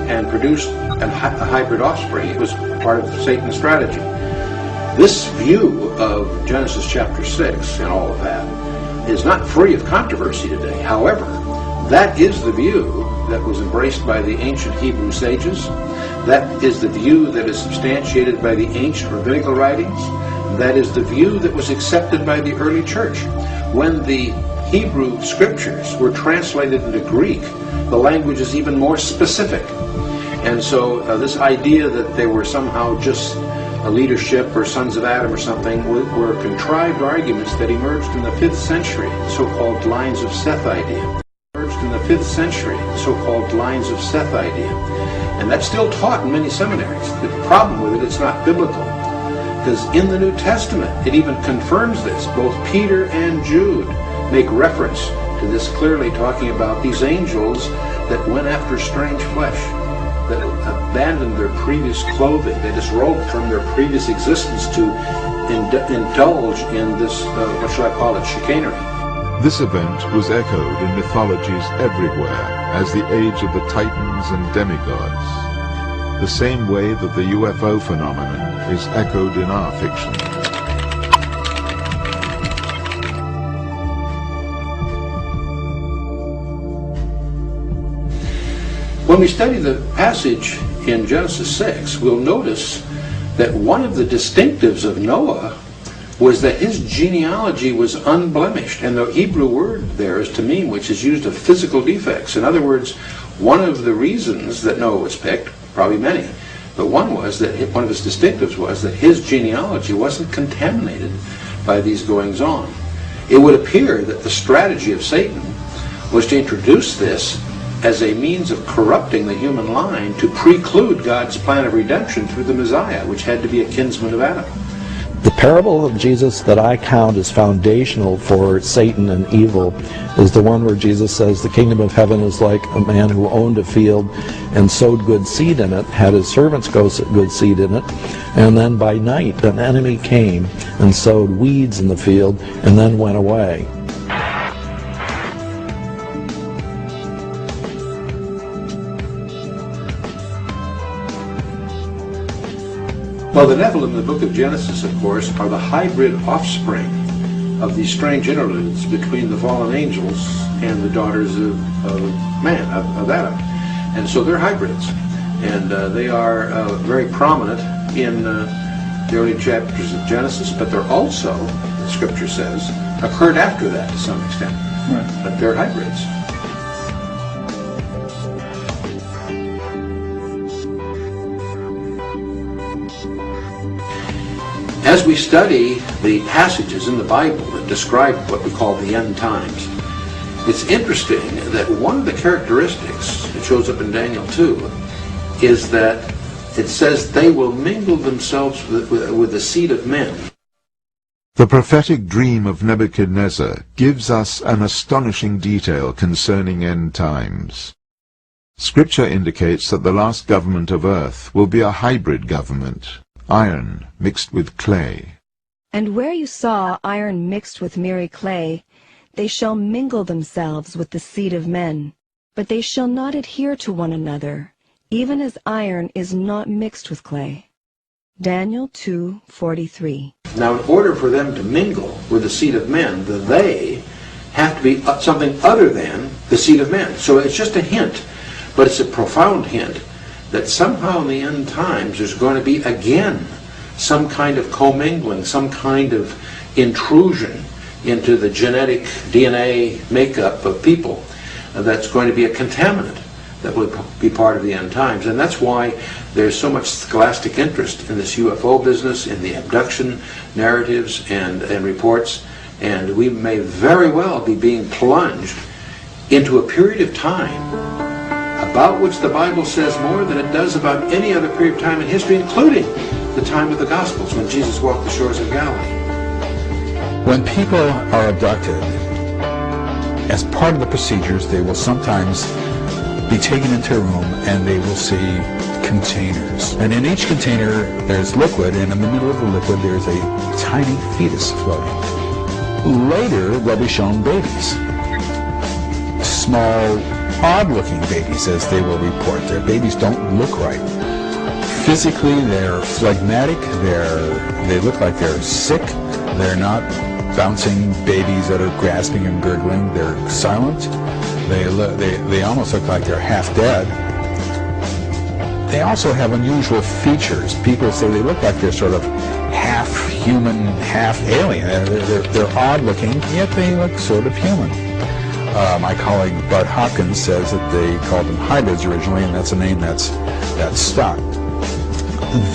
and produced a hybrid offspring. It was part of Satan's strategy. This view of Genesis chapter 6 and all of that is not free of controversy today. However, that is the view that was embraced by the ancient Hebrew sages. That is the view that is substantiated by the ancient rabbinical writings. That is the view that was accepted by the early church. When the Hebrew scriptures were translated into Greek, the language is even more specific. And so this idea that they were somehow just a leadership or sons of Adam or something were contrived arguments that emerged in the 5th century, so-called lines of Seth idea. Emerged in the 5th century, so-called lines of Seth idea. And that's still taught in many seminaries. The problem with it, it's not biblical. Because in the New Testament, it even confirms this. Both Peter and Jude make reference to this, clearly talking about these angels that went after strange flesh, that abandoned their previous clothing, they disrobed from their previous existence to indulge in this, what shall I call it, chicanery. This event was echoed in mythologies everywhere as the age of the Titans and demigods, the same way that the UFO phenomenon is echoed in our fiction. When we study the passage in Genesis 6, we'll notice that one of the distinctives of Noah was that his genealogy was unblemished. And the Hebrew word there is tamim, which is used of physical defects. In other words, one of the reasons that Noah was picked, probably many, but one was that one of his distinctives was that his genealogy wasn't contaminated by these goings-on. It would appear that the strategy of Satan was to introduce this as a means of corrupting the human line to preclude God's plan of redemption through the Messiah, which had to be a kinsman of Adam. The parable of Jesus that I count as foundational for Satan and evil is the one where Jesus says the kingdom of heaven is like a man who owned a field and sowed good seed in it, had his servants go sow good seed in it, and then by night an enemy came and sowed weeds in the field and then went away. Well, the Nephilim in the book of Genesis, of course, are the hybrid offspring of these strange interludes between the fallen angels and the daughters of man, of Adam. And so they're hybrids. And they are very prominent in the early chapters of Genesis, but they're also, the scripture says, occurred after that to some extent. Right. But they're hybrids. As we study the passages in the Bible that describe what we call the end times, it's interesting that one of the characteristics that shows up in Daniel 2 is that it says they will mingle themselves with the seed of men. The prophetic dream of Nebuchadnezzar gives us an astonishing detail concerning end times. Scripture indicates that the last government of earth will be a hybrid government, iron mixed with clay. And where you saw iron mixed with miry clay, they shall mingle themselves with the seed of men, but they shall not adhere to one another, even as iron is not mixed with clay. Daniel 2:43. Now, in order for them to mingle with the seed of men, the they have to be something other than the seed of men. So it's just a hint, but it's a profound hint that somehow in the end times there's going to be again some kind of commingling, some kind of intrusion into the genetic DNA makeup of people that's going to be a contaminant that will be part of the end times. And that's why there's so much scholastic interest in this UFO business, in the abduction narratives and reports, and we may very well be being plunged into a period of time about which the Bible says more than it does about any other period of time in history, including the time of the Gospels when Jesus walked the shores of Galilee. When people are abducted, as part of the procedures, they will sometimes be taken into a room and they will see containers. And in each container there's liquid, and in the middle of the liquid there's a tiny fetus floating. Later they'll be shown babies. Small, odd-looking babies, as they will report. Their babies don't look right. Physically, they're phlegmatic, they look like they're sick, they're not bouncing babies that are grasping and gurgling, they're silent, they almost look like they're half dead. They also have unusual features. People say they look like they're sort of half human, half alien. They're odd looking, yet they look sort of human. My colleague Bart Hopkins says that they called them hybrids originally, and that's a name that's stuck.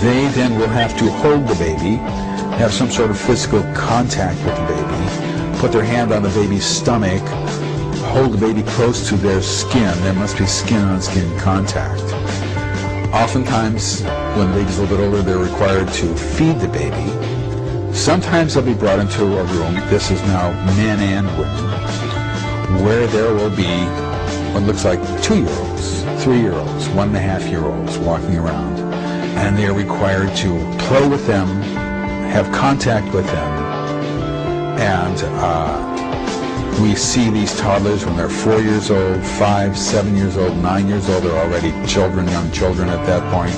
They then will have to hold the baby, have some sort of physical contact with the baby, put their hand on the baby's stomach, hold the baby close to their skin. There must be skin-on-skin contact. Oftentimes, when the baby's a little bit older, they're required to feed the baby. Sometimes they'll be brought into a room, this is now men and women, where there will be what looks like 2-year-olds, 3-year-olds, 1.5-year-olds walking around. And they're required to play with them, have contact with them, and we see these toddlers when they're 4 years old, 5, 7 years old, 9 years old. They're already children, young children at that point.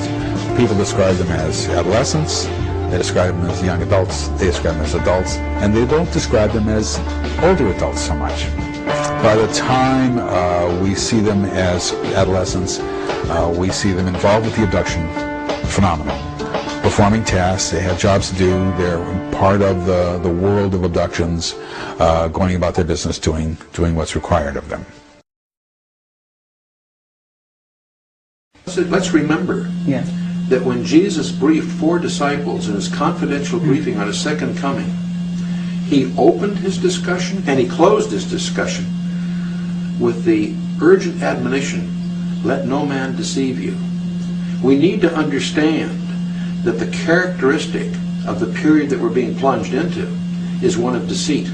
People describe them as adolescents. They describe them as young adults. They describe them as adults. And they don't describe them as older adults so much. By the time we see them as adolescents, we see them involved with the abduction phenomenon. Performing tasks, they have jobs to do, they're part of the world of abductions, going about their business, doing what's required of them. Let's remember that when Jesus briefed 4 disciples in his confidential briefing on his second coming, he opened his discussion and he closed his discussion with the urgent admonition, let no man deceive you. We need to understand that the characteristic of the period that we're being plunged into is one of deceit,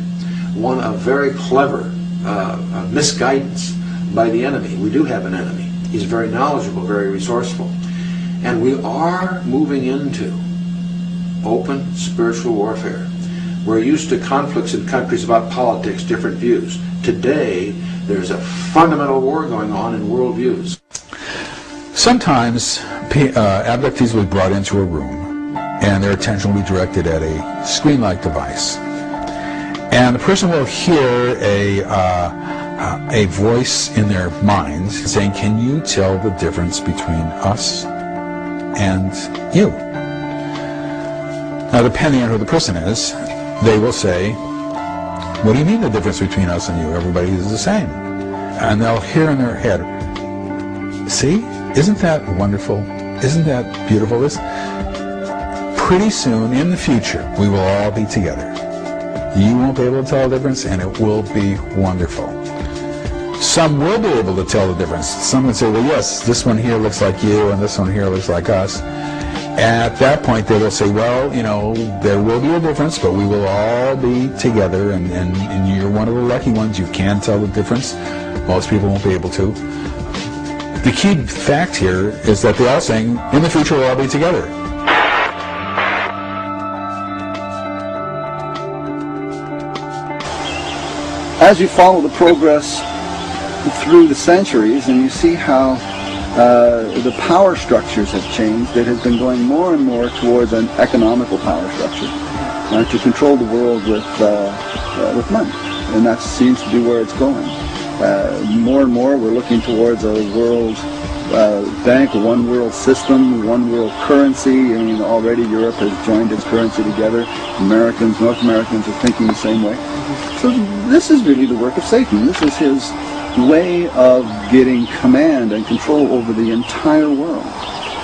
one of very clever misguidance by the enemy. We do have an enemy. He's very knowledgeable, very resourceful. And we are moving into open spiritual warfare. We're used to conflicts in countries about politics, different views. Today, there's a fundamental war going on in worldviews. Sometimes abductees will be brought into a room and their attention will be directed at a screen-like device. And the person will hear a voice in their minds saying, can you tell the difference between us and you? Now, depending on who the person is, they will say, what do you mean the difference between us and you? Everybody is the same. And they'll hear in their head, see? Isn't that wonderful? Isn't that beautiful? Pretty soon in the future, we will all be together. You won't be able to tell the difference, and it will be wonderful. Some will be able to tell the difference. Some would say, well, yes, this one here looks like you, and this one here looks like us. At that point, they will say, well, you know, there will be a difference, but we will all be together, and you're one of the lucky ones. You can tell the difference. Most people won't be able to. The key fact here is that they're all saying, in the future we'll all be together. As you follow the progress through the centuries and you see how the power structures have changed, it has been going more and more towards an economical power structure to control the world with money. And that seems to be where it's going. More and more we're looking towards a world bank, a one world system, one world currency. I mean, already Europe has joined its currency together. Americans, North Americans are thinking the same way. So this is really the work of Satan. This is his way of getting command and control over the entire world.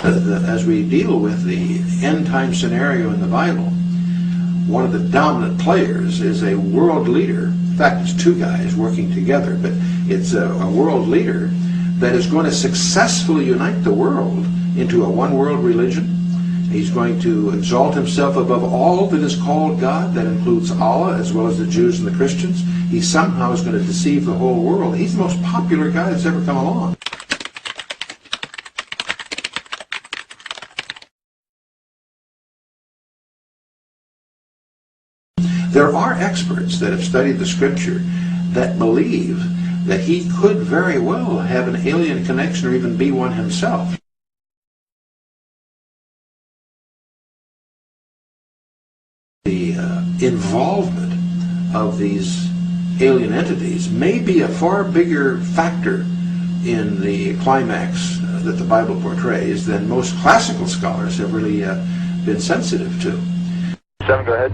As we deal with the end time scenario in the Bible, one of the dominant players is a world leader. In fact, it's 2 guys working together, but it's a world leader that is going to successfully unite the world into a one-world religion. He's going to exalt himself above all that is called God. That includes Allah as well as the Jews and the Christians. He somehow is going to deceive the whole world. He's the most popular guy that's ever come along. There are experts that have studied the scripture that believe that he could very well have an alien connection or even be one himself. The involvement of these alien entities may be a far bigger factor in the climax that the Bible portrays than most classical scholars have really been sensitive to. 7, go ahead.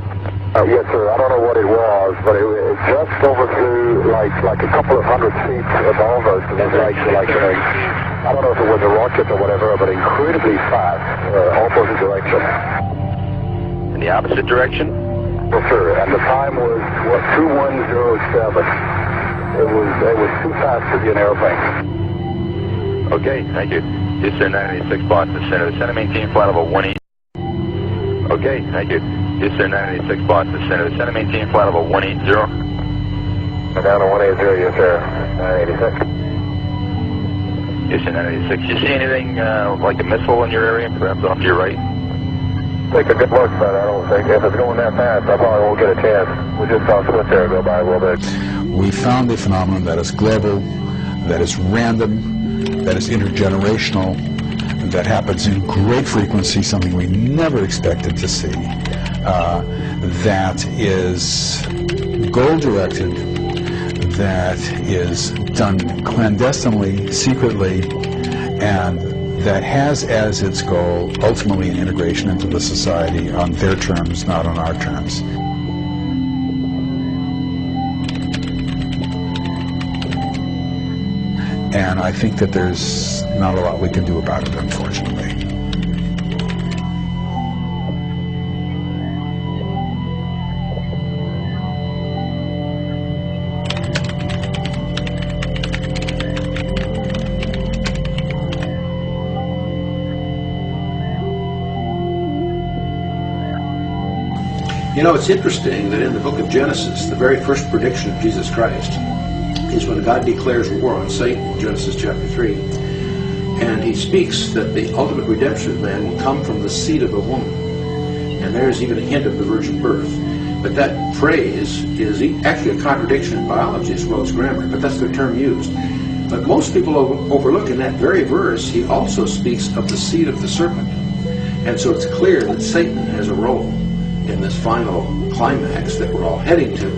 Yes, sir. I don't know what it was, but it just overflew like a couple of 100 feet above us. And it was like I don't know if it was a rocket or whatever, but incredibly fast, opposite direction. In the opposite direction? Yes, sir. And the time was, 2107. It was too fast to be an airplane. Okay, thank you. Houston 986 Boston Center. Center maintain flight level 18. Okay, thank you. Houston 986 Boston Center. Center maintain flight level 180. Down to 180, yes, sir. 986. Houston 986. You see anything like a missile in your area, perhaps off to your right? Take a good look, but I don't think if it's going that fast, I probably won't get a chance. We just saw Swift go by a little bit. We found a phenomenon that is global, that is random, that is intergenerational, that happens in great frequency, something we never expected to see, that is goal-directed, that is done clandestinely, secretly, and that has as its goal ultimately an integration into the society on their terms, not on our terms. And I think that there's not a lot we can do about it, unfortunately. You know, it's interesting that in the book of Genesis, the very first prediction of Jesus Christ is when God declares war on Satan, Genesis chapter 3, and he speaks that the ultimate redemption of man will come from the seed of a woman. And there's even a hint of the virgin birth. But that phrase is actually a contradiction in biology as well as grammar, but that's the term used. But most people overlook in that very verse, he also speaks of the seed of the serpent. And so it's clear that Satan has a role in this final climax that we're all heading to.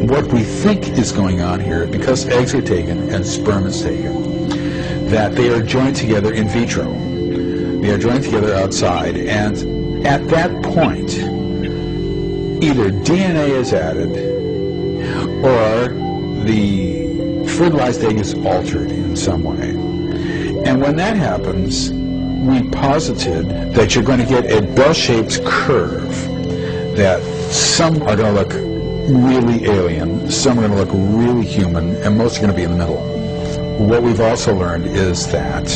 What we think is going on here, because eggs are taken and sperm is taken, that they are joined together in vitro. They are joined together outside, and at that point, either DNA is added or the fertilized egg is altered in some way. And when that happens, we posited that you're going to get a bell-shaped curve, that some are going to look really alien, some are going to look really human, and most are going to be in the middle. What we've also learned is that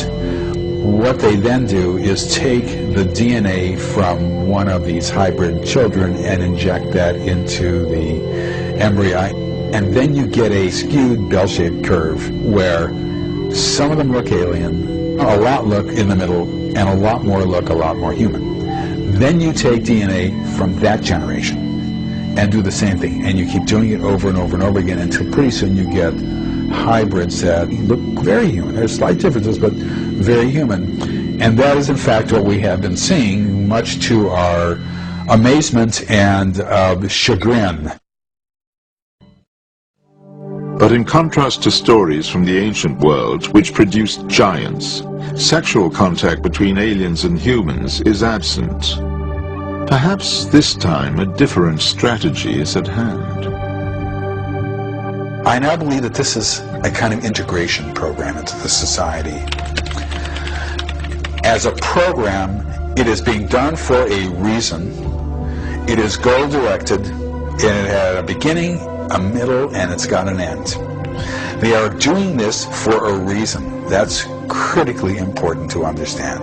what they then do is take the DNA from one of these hybrid children and inject that into the embryo, and then you get a skewed bell-shaped curve where some of them look alien, a lot look in the middle, and a lot more look a lot more human. Then you take DNA from that generation and do the same thing, and you keep doing it over and over and over again until pretty soon you get hybrids that look very human. There's slight differences, but very human. And that is in fact what we have been seeing, much to our amazement and chagrin. But in contrast to stories from the ancient world, which produced giants, sexual contact between aliens and humans is absent. Perhaps this time a different strategy is at hand. I now believe that this is a kind of integration program into the society. As a program, it is being done for a reason. It is goal-directed. It had a beginning, a middle, and it's got an end. They are doing this for a reason. That's critically important to understand.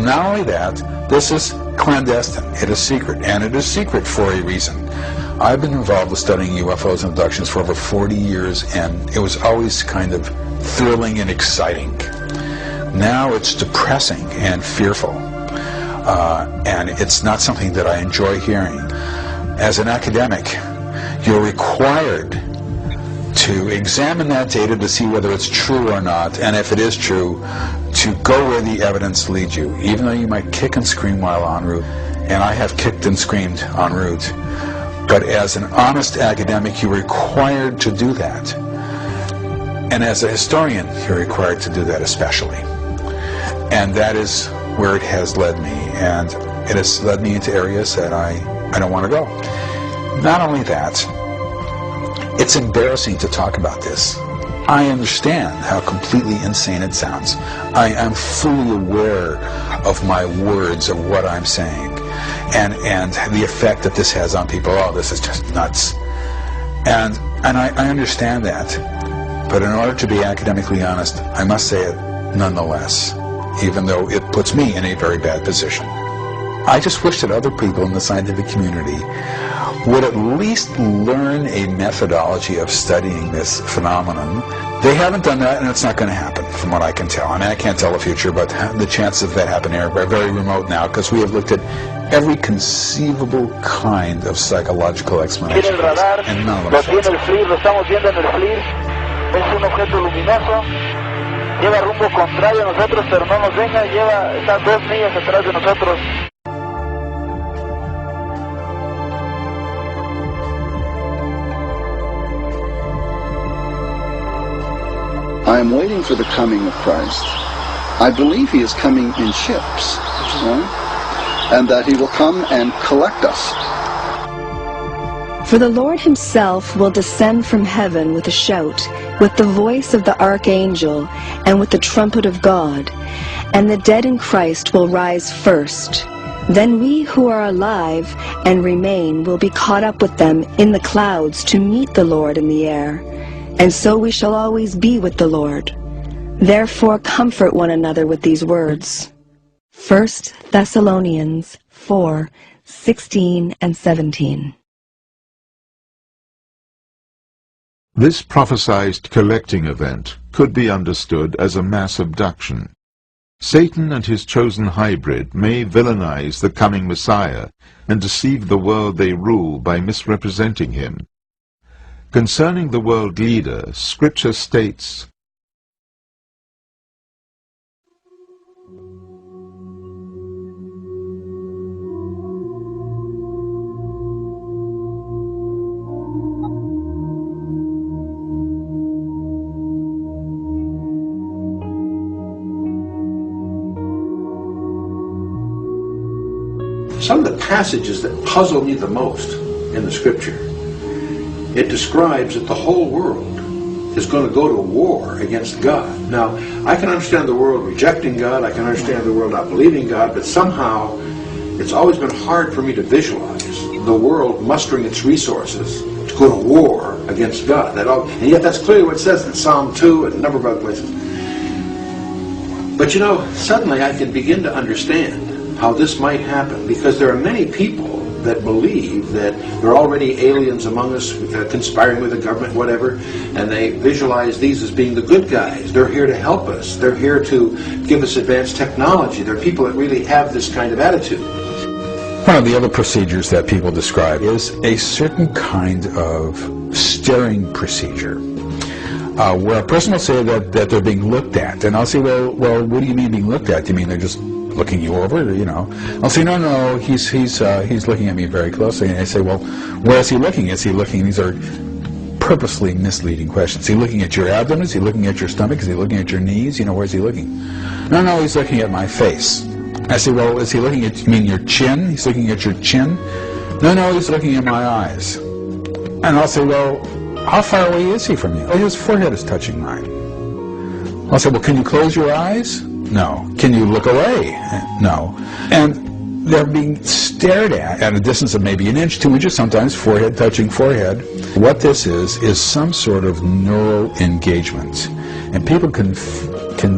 Not only that, this is clandestine. It is secret, and it is secret for a reason. I've been involved with studying UFOs and abductions for over 40 years, and it was always kind of thrilling and exciting. Now it's depressing and fearful, and it's not something that I enjoy hearing. As an academic, you're required to examine that data to see whether it's true or not, and if it is true, to go where the evidence leads you, even though you might kick and scream while en route, and I have kicked and screamed en route. But as an honest academic, you're required to do that. And as a historian, you're required to do that especially. And that is where it has led me. And it has led me into areas that I don't want to go. Not only that, it's embarrassing to talk about this. I understand how completely insane it sounds. I am fully aware of my words, of what I'm saying, and the effect that this has on people. Oh, this is just nuts. And I understand that. But in order to be academically honest, I must say it nonetheless, even though it puts me in a very bad position. I just wish that other people in the scientific community would at least learn a methodology of studying this phenomenon. They haven't done that, and it's not going to happen, from what I can tell. I mean, I can't tell the future, but the chances of that happening are very remote now, because we have looked at every conceivable kind of psychological explanation, and none of them. Lo estamos viendo en el FLIR. Es un objeto luminoso. Lleva rumbo contrario a nosotros, pero no nos deja. Está 2 millas atrás de nosotros. I am waiting for the coming of Christ. I believe he is coming in ships, right? And that he will come and collect us. For the Lord himself will descend from heaven with a shout, with the voice of the archangel, and with the trumpet of God. And the dead in Christ will rise first. Then we who are alive and remain will be caught up with them in the clouds to meet the Lord in the air. And so we shall always be with the Lord. Therefore comfort one another with these words. 1 Thessalonians 4:16 and 17. This prophesied collecting event could be understood as a mass abduction. Satan and his chosen hybrid may villainize the coming Messiah and deceive the world they rule by misrepresenting him. Concerning the world leader, Scripture states, some of the passages that puzzle me the most in the Scripture, it describes that the whole world is going to go to war against God. Now, I can understand the world rejecting God, I can understand the world not believing God, but somehow it's always been hard for me to visualize the world mustering its resources to go to war against God. And yet that's clearly what it says in Psalm 2 and a number of other places. But you know, suddenly I can begin to understand how this might happen, because there are many people that believe that there are already aliens among us conspiring with the government, whatever, and they visualize these as being the good guys. They're here to help us. They're here to give us advanced technology. There are people that really have this kind of attitude. One of the other procedures that people describe is a certain kind of staring procedure, where a person will say that they're being looked at, and I'll say, well, what do you mean being looked at? Do you mean they're just looking you over, you know? I'll say, no, he's looking at me very closely. And I say, well, where is he looking? Is he looking? These are purposely misleading questions. Is he looking at your abdomen? Is he looking at your stomach? Is he looking at your knees? You know, where's he looking? No, he's looking at my face. I say, well, is he looking at, you mean your chin? He's looking at your chin? No, he's looking at my eyes. And I'll say, well, how far away is he from you? Well, his forehead is touching mine. I'll say, well, can you close your eyes? No. Can you look away? No. And they're being stared at a distance of maybe an inch, 2 inches, sometimes forehead touching forehead. What this is some sort of neural engagement. And people can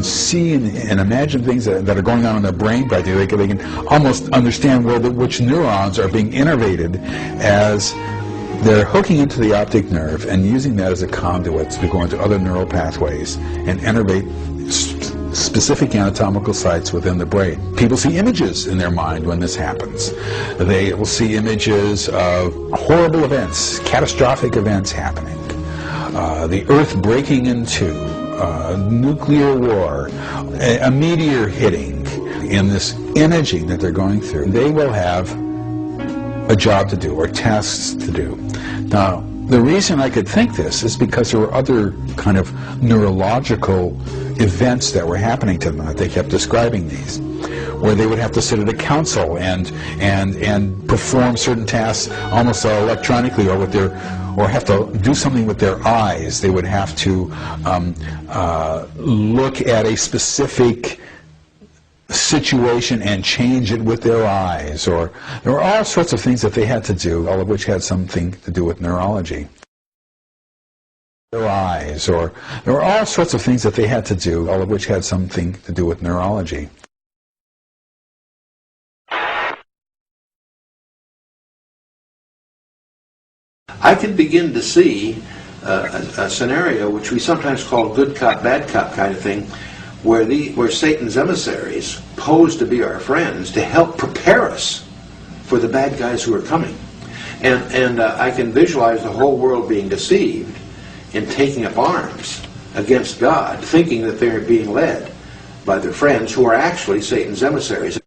see and imagine things that are going on in their brain practically. They can almost understand which neurons are being innervated as they're hooking into the optic nerve and using that as a conduit to go into other neural pathways and innervate specific anatomical sites within the brain. People see images in their mind when this happens. They will see images of horrible events, catastrophic events happening, the Earth breaking in two, nuclear war, a meteor hitting. In this imaging that they're going through, they will have a job to do or tasks to do. Now, the reason I could think this is because there were other kind of neurological events that were happening to them that they kept describing these, where they would have to sit at a council and perform certain tasks almost electronically, or with their, or have to do something with their eyes. They would have to look at a specific situation and change it with their eyes, or there were all sorts of things that they had to do, all of which had something to do with neurology. Their eyes, or there were all sorts of things that they had to do, all of which had something to do with neurology. I can begin to see a scenario which we sometimes call good cop, bad cop kind of thing, where Satan's emissaries pose to be our friends to help prepare us for the bad guys who are coming. And I can visualize the whole world being deceived in taking up arms against God, thinking that they're being led by their friends who are actually Satan's emissaries.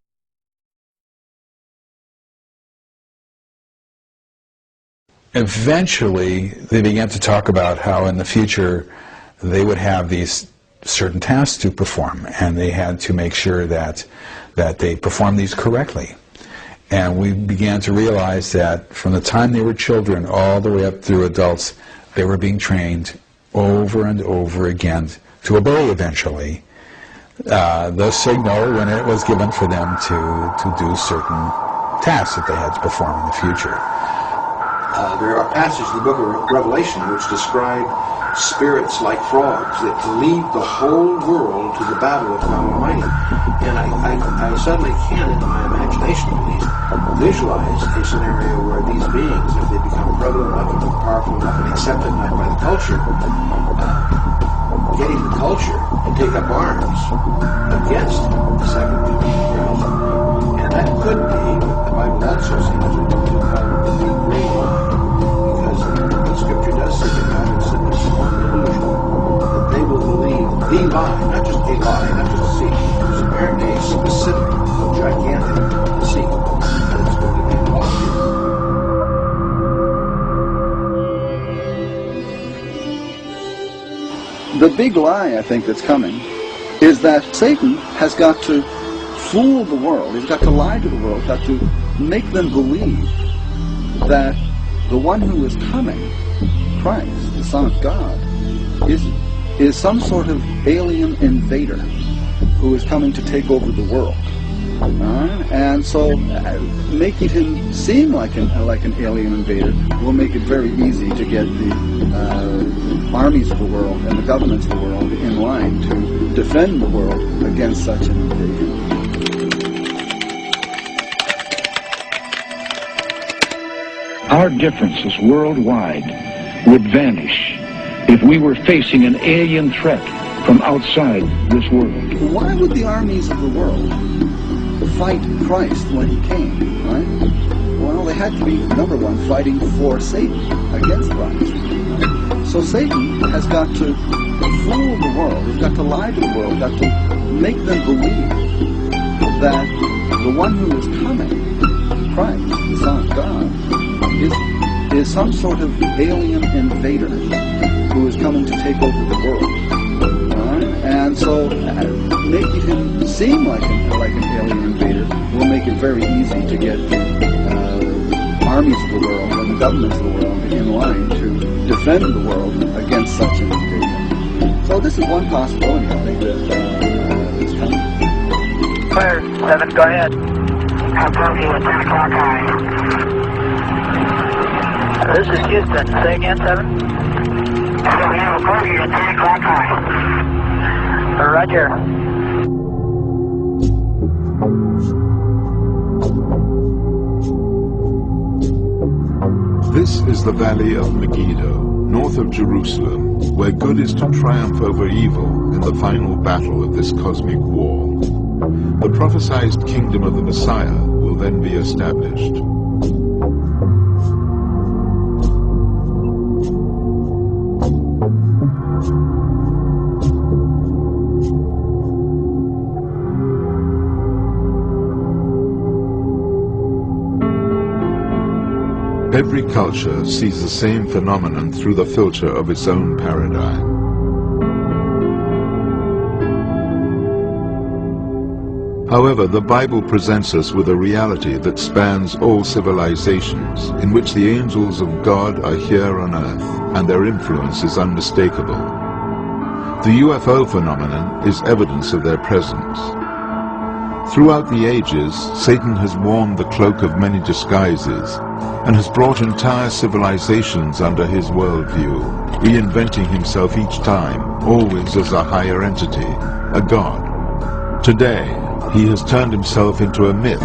Eventually, they began to talk about how in the future they would have these certain tasks to perform, and they had to make sure that they performed these correctly. And we began to realize that from the time they were children all the way up through adults, they were being trained over and over again to obey eventually the signal when it was given for them to do certain tasks that they had to perform in the future. There are passages in the book of Revelation which describe spirits like frogs that lead the whole world to the battle of God Almighty. And I suddenly can, in my imagination at least, visualize a scenario where these beings, if they become prevalent enough and powerful enough and accepted enough by the culture, getting the culture to take up arms against the second coming. And that could be what the Bible also seems to call the gray line. The Scripture does say that God has sent us on an illusion, that they will believe the lie, not just a lie, not just a deceit. There's apparently a specific, gigantic deceit that's going to be involved here. The big lie, I think, that's coming is that Satan has got to fool the world. He's got to lie to the world, got to make them believe that the one who is coming, Christ, the Son of God, is some sort of alien invader who is coming to take over the world. And so making him seem like an alien invader will make it very easy to get the armies of the world and the governments of the world in line to defend the world against such an invasion. Our differences worldwide would vanish if we were facing an alien threat from outside this world. Why would the armies of the world fight Christ when he came, right? Well, they had to be, number one, fighting for Satan against Christ. So Satan has got to fool the world, he's got to lie to the world, got to make them believe that the one who is coming, Christ, the Son of God, is some sort of alien invader who is coming to take over the world. And so making him seem like an alien invader will make it very easy to get the armies of the world and the governments of the world in line to defend the world against such an invasion. So this is one possibility, I think, that is coming. Clear. 7, go ahead. Approaching at 10 o'clock high. This is Houston. Say again, 7? We have a bogey at 10 o'clock high. Roger. This is the valley of Megiddo, north of Jerusalem, where good is to triumph over evil in the final battle of this cosmic war. The prophesied kingdom of the Messiah will then be established. Every culture sees the same phenomenon through the filter of its own paradigm. However, the Bible presents us with a reality that spans all civilizations, in which the angels of God are here on earth, and their influence is unmistakable. The UFO phenomenon is evidence of their presence. Throughout the ages, Satan has worn the cloak of many disguises, and has brought entire civilizations under his worldview, reinventing himself each time, always as a higher entity, a god. Today, he has turned himself into a myth,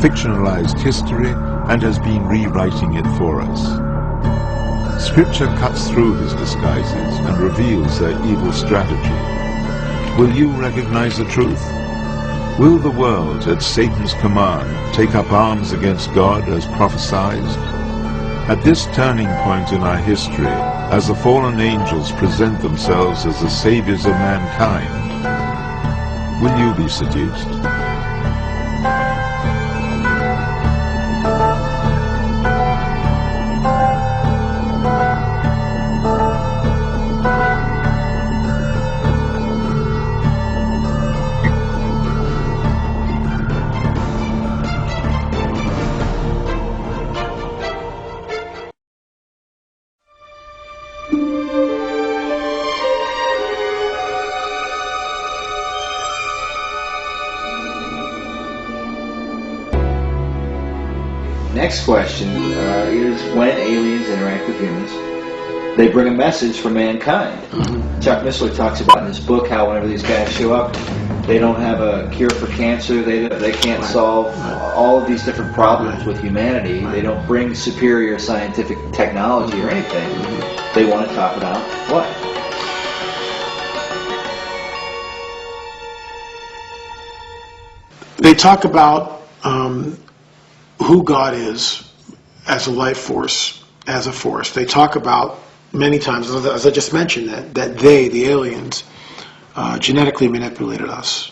fictionalized history, and has been rewriting it for us. Scripture cuts through his disguises and reveals their evil strategy. Will you recognize the truth? Will the world, at Satan's command, take up arms against God as prophesied? At this turning point in our history, as the fallen angels present themselves as the saviors of mankind, will you be seduced? Next question is, when aliens interact with humans, they bring a message for mankind. Chuck Missler talks about in his book how whenever these guys show up, they don't have a cure for cancer, they can't solve all of these different problems with humanity, they don't bring superior scientific technology or anything. They want to talk about what? They talk about who God is as a life force, as a force. They talk about many times, as I just mentioned, that they, the aliens, genetically manipulated us.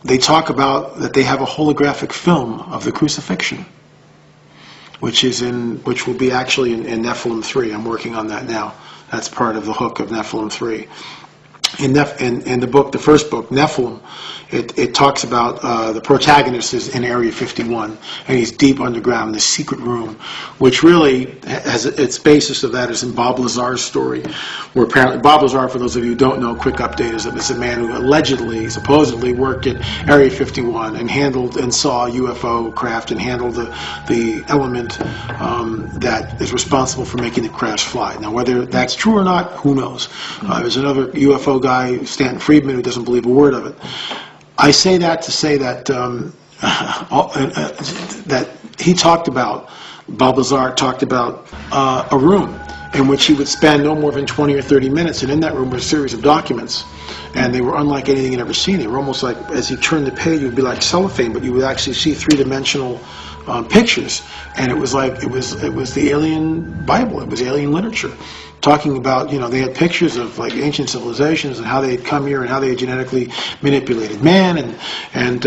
They talk about that they have a holographic film of the crucifixion, which will be actually in Nephilim 3. I'm working on that now. That's part of the hook of Nephilim 3. In the book, the first book, Nephilim, it talks about the protagonist is in Area 51, and he's deep underground in this secret room, which really has its basis of that is in Bob Lazar's story, where apparently Bob Lazar, for those of you who don't know, quick update is that it's a man who allegedly, supposedly worked at Area 51 and handled and saw UFO craft and handled the element that is responsible for making the crash fly. Now, whether that's true or not, who knows? There's another UFO guy, Stanton Friedman, who doesn't believe a word of it. I say that to say that that he talked about, Bob Lazar talked about a room in which he would spend no more than 20 or 30 minutes, and in that room were a series of documents, and they were unlike anything he'd ever seen. They were almost like, as he turned the page, it would be like cellophane, but you would actually see three-dimensional pictures, and it was like it was the alien Bible. It was alien literature, talking about, they had pictures of like ancient civilizations and how they had come here and how they had genetically manipulated man and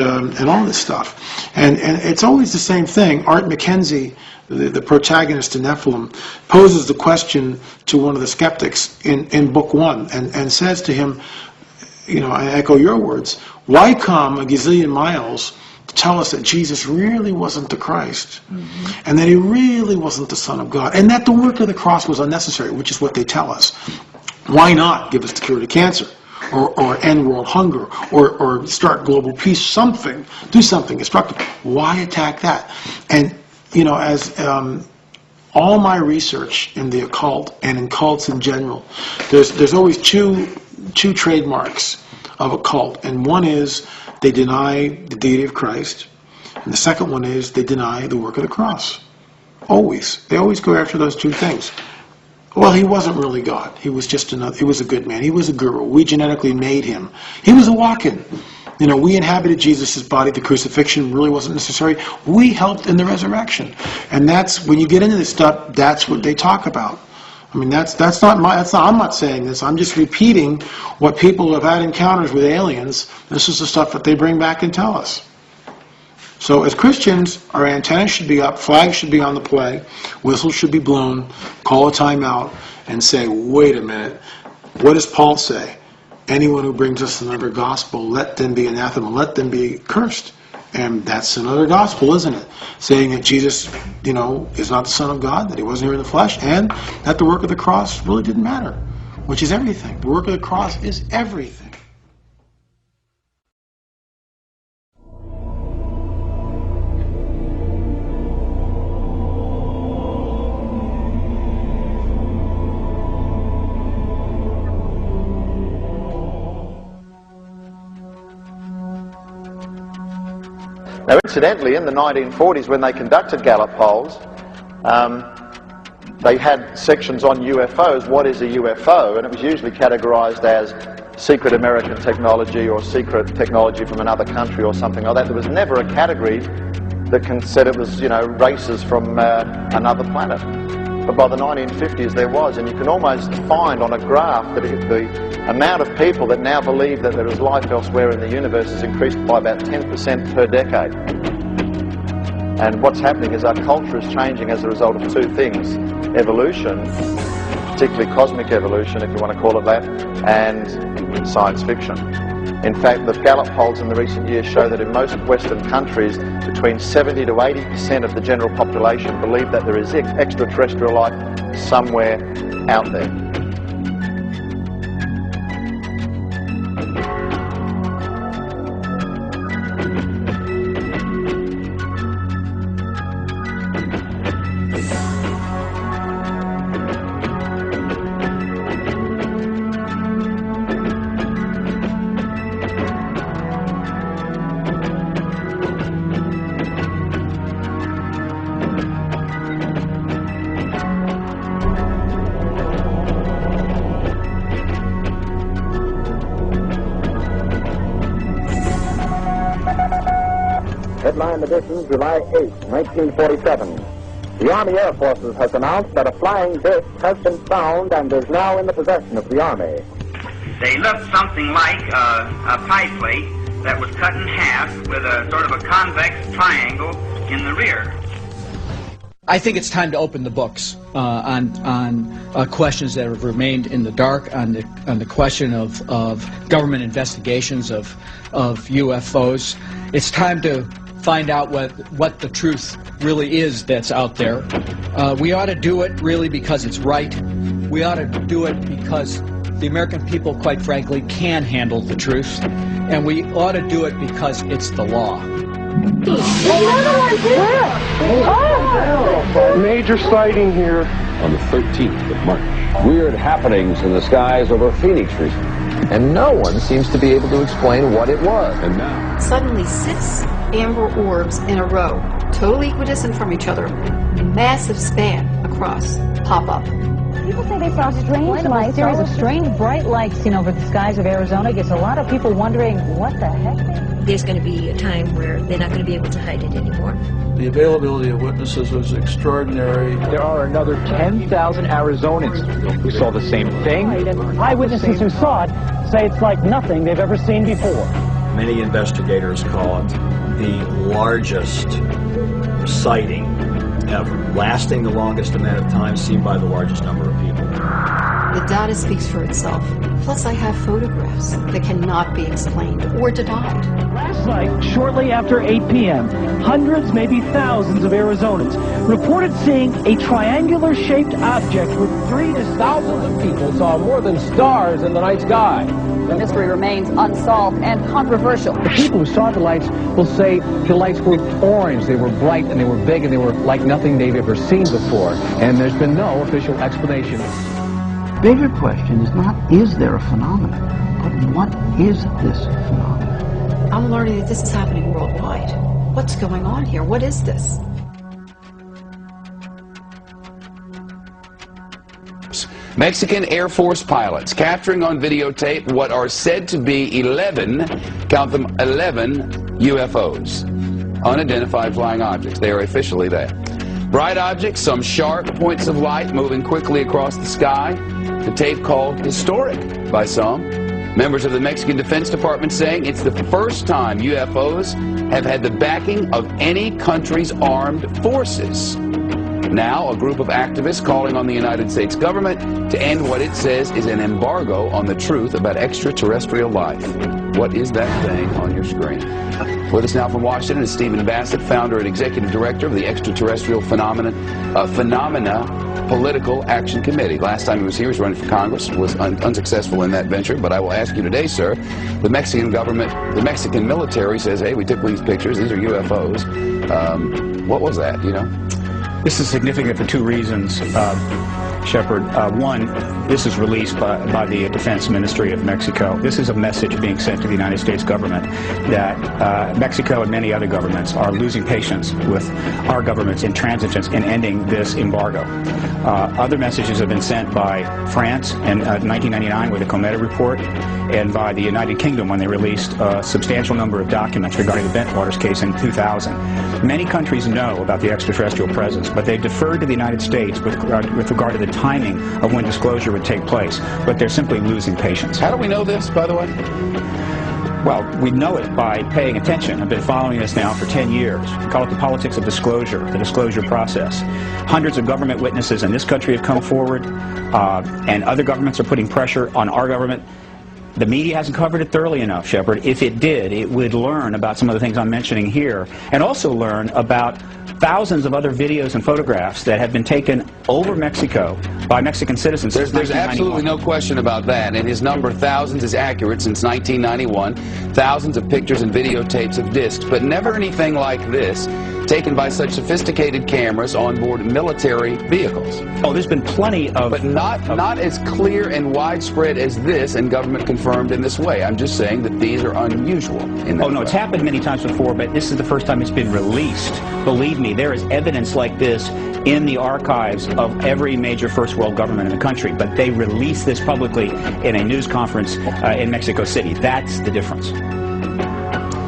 all this stuff. And it's always the same thing. Art McKenzie, the protagonist in Nephilim, poses the question to one of the skeptics in book 1 and says to him, I echo your words, why come a gazillion miles to tell us that Jesus really wasn't the Christ, and that he really wasn't the Son of God, and that the work of the cross was unnecessary, which is what they tell us. Why not give us the cure to cancer, or end world hunger, or start global peace, something, do something destructive? Why attack that? And, as all my research in the occult and in cults in general, there's always two trademarks of a cult, and one is they deny the deity of Christ, and the second one is they deny the work of the cross. Always. They always go after those two things. Well, he wasn't really God. He was just he was a good man. He was a guru. We genetically made him. He was a walk-in. We inhabited Jesus' body. The crucifixion really wasn't necessary. We helped in the resurrection. And that's, when you get into this stuff, that's what they talk about. I mean, I'm not saying this. I'm just repeating what people who have had encounters with aliens. This is the stuff that they bring back and tell us. So as Christians, our antennas should be up, flags should be on the play, whistles should be blown, call a timeout, and say, wait a minute, what does Paul say? Anyone who brings us another gospel, let them be anathema, let them be cursed. And that's another gospel, isn't it? Saying that Jesus, is not the Son of God, that he wasn't here in the flesh, and that the work of the cross really didn't matter, which is everything. The work of the cross is everything. Now, incidentally, in the 1940s, when they conducted Gallup polls, they had sections on UFOs, what is a UFO, and it was usually categorized as secret American technology or secret technology from another country or something like that. There was never a category that said it was, races from another planet. But by the 1950s there was, and you can almost find on a graph that the amount of people that now believe that there is life elsewhere in the universe has increased by about 10% per decade. And what's happening is our culture is changing as a result of two things: evolution, particularly cosmic evolution, if you want to call it that, and science fiction. In fact, the Gallup polls in the recent years show that in most Western countries, between 70 to 80% of the general population believe that there is extraterrestrial life somewhere out there. Headline edition, July 8, 1947. The Army Air Forces has announced that a flying disc has been found and is now in the possession of the Army. They looked something like a pie plate that was cut in half with a sort of a convex triangle in the rear. I think it's time to open the books on questions that have remained in the dark, on the question of government investigations of UFOs. It's time to find out what the truth really is that's out there. We ought to do it really because it's right. We ought to do it because the American people, quite frankly, can handle the truth. And we ought to do it because it's the law. Major sighting here on the 13th of March. Weird happenings in the skies over Phoenix recently, and no one seems to be able to explain what it was. And now, suddenly 6 amber orbs in a row, totally equidistant from each other, massive span across, pop up. People say they saw strange lights, a series of strange bright lights seen over the skies of Arizona. Gets a lot of people wondering what the heck. There's going to be a time where they're not going to be able to hide it anymore. The availability of witnesses was extraordinary. There are another 10,000 Arizonans who saw the same thing. Eyewitnesses who saw it say it's like nothing they've ever seen before. Many investigators call it the largest sighting ever, lasting the longest amount of time, seen by the largest number of people. The data speaks for itself. Plus, I have photographs that cannot be explained or denied. Last night, shortly after 8 p.m., hundreds, maybe thousands of Arizonans reported seeing a triangular-shaped object with thousands of people saw more than stars in the night sky. The mystery remains unsolved and controversial. The people who saw the lights will say the lights were orange, they were bright, and they were big, and they were like nothing they've ever seen before. And there's been no official explanation. Bigger question is not, is there a phenomenon, but what is this phenomenon? I'm learning that this is happening worldwide. What's going on here? What is this? Mexican Air Force pilots capturing on videotape what are said to be 11, count them, 11 UFOs, unidentified flying objects. They are officially that. Bright objects, some sharp points of light moving quickly across the sky. The tape called historic by some. Members of the Mexican Defense Department saying it's the first time UFOs have had the backing of any country's armed forces. Now, a group of activists calling on the United States government to end what it says is an embargo on the truth about extraterrestrial life. What is that thing on your screen? With us now from Washington is Stephen Bassett, founder and executive director of the Extraterrestrial Phenomena Political Action Committee. Last time he was here, he was running for Congress, was unsuccessful in that venture. But I will ask you today, sir, the Mexican government, the Mexican military says, hey, we took these pictures, these are UFOs. What was that, you know? This is significant for two reasons, Shepard. One, this is released by the Defense Ministry of Mexico. This is a message being sent to the United States government that Mexico and many other governments are losing patience with our government's intransigence in ending this embargo. Other messages have been sent by France in 1999 with the Cometa report, and by the United Kingdom when they released a substantial number of documents regarding the Bentwaters case in 2000. Many countries know about the extraterrestrial presence, but they deferred to the United States with regard to the timing of when disclosure would take place, but they're simply losing patience. How do we know this, by the way? Well, we know it by paying attention. I've been following this now for 10 years. We call it the politics of disclosure, the disclosure process. Hundreds of government witnesses in this country have come forward, and other governments are putting pressure on our government. The media hasn't covered it thoroughly enough, Shepard. If it did, it would learn about some of the things I'm mentioning here, and also learn about thousands of other videos and photographs that have been taken over Mexico by Mexican citizens. There's absolutely no question about that, and his number, thousands, is accurate since 1991. Thousands of pictures and videotapes of discs, but never anything like this, taken by such sophisticated cameras on board military vehicles. Oh, there's been plenty of... But not as clear and widespread as this, and government confirmed in this way. I'm just saying that these are unusual in that Oh, no, way. it's happened many times before, but this is the first time it's been released. Believe me, there is evidence like this in the archives of every major first world government in the country, but they release this publicly in a news conference in Mexico City. That's the difference.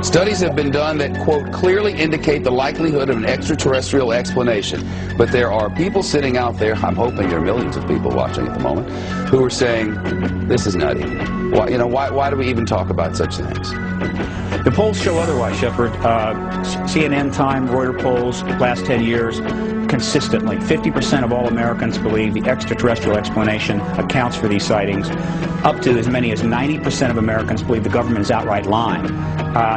Studies have been done that, quote, clearly indicate the likelihood of an extraterrestrial explanation. But there are people sitting out there, I'm hoping there are millions of people watching at the moment, who are saying, this is nutty. Why, you know, why do we even talk about such things? The polls show otherwise, Shepard. CNN, Time, Reuters polls, last 10 years, consistently, 50% of all Americans believe the extraterrestrial explanation accounts for these sightings. Up to as many as 90% of Americans believe the government is outright lying.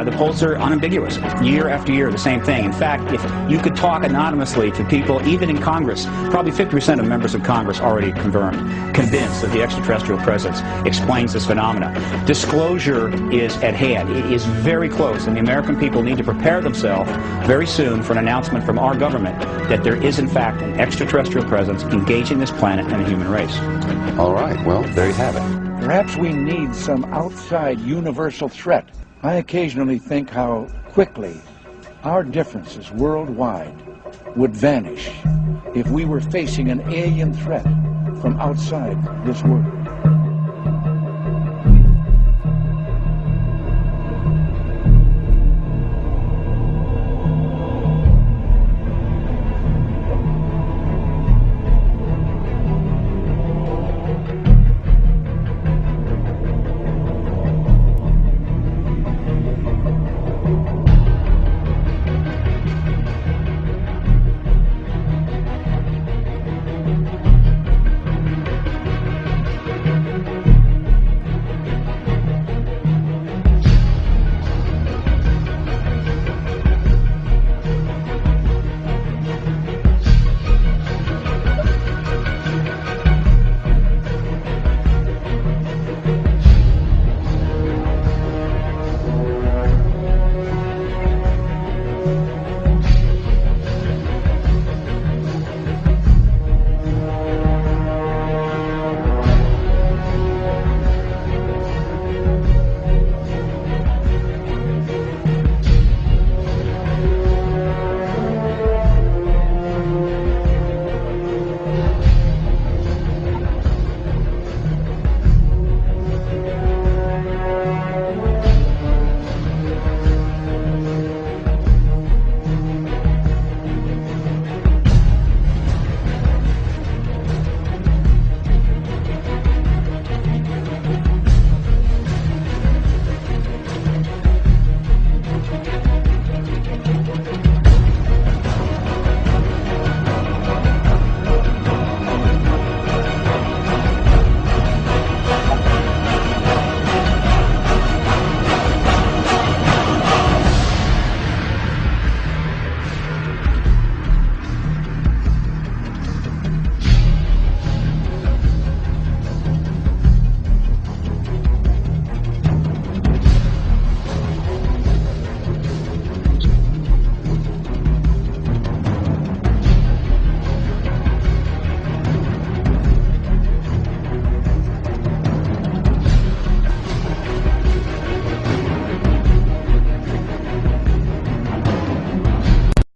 The polls are unambiguous. Year after year, the same thing. In fact, if you could talk anonymously to people, even in Congress, probably 50% of members of Congress already convinced that the extraterrestrial presence explains this phenomena. Disclosure is at hand. It is very close, and the American people need to prepare themselves very soon for an announcement from our government that there is, in fact, an extraterrestrial presence engaging this planet and the human race. All right, well, there you have it. Perhaps we need some outside universal threat. I occasionally think how quickly our differences worldwide would vanish if we were facing an alien threat from outside this world.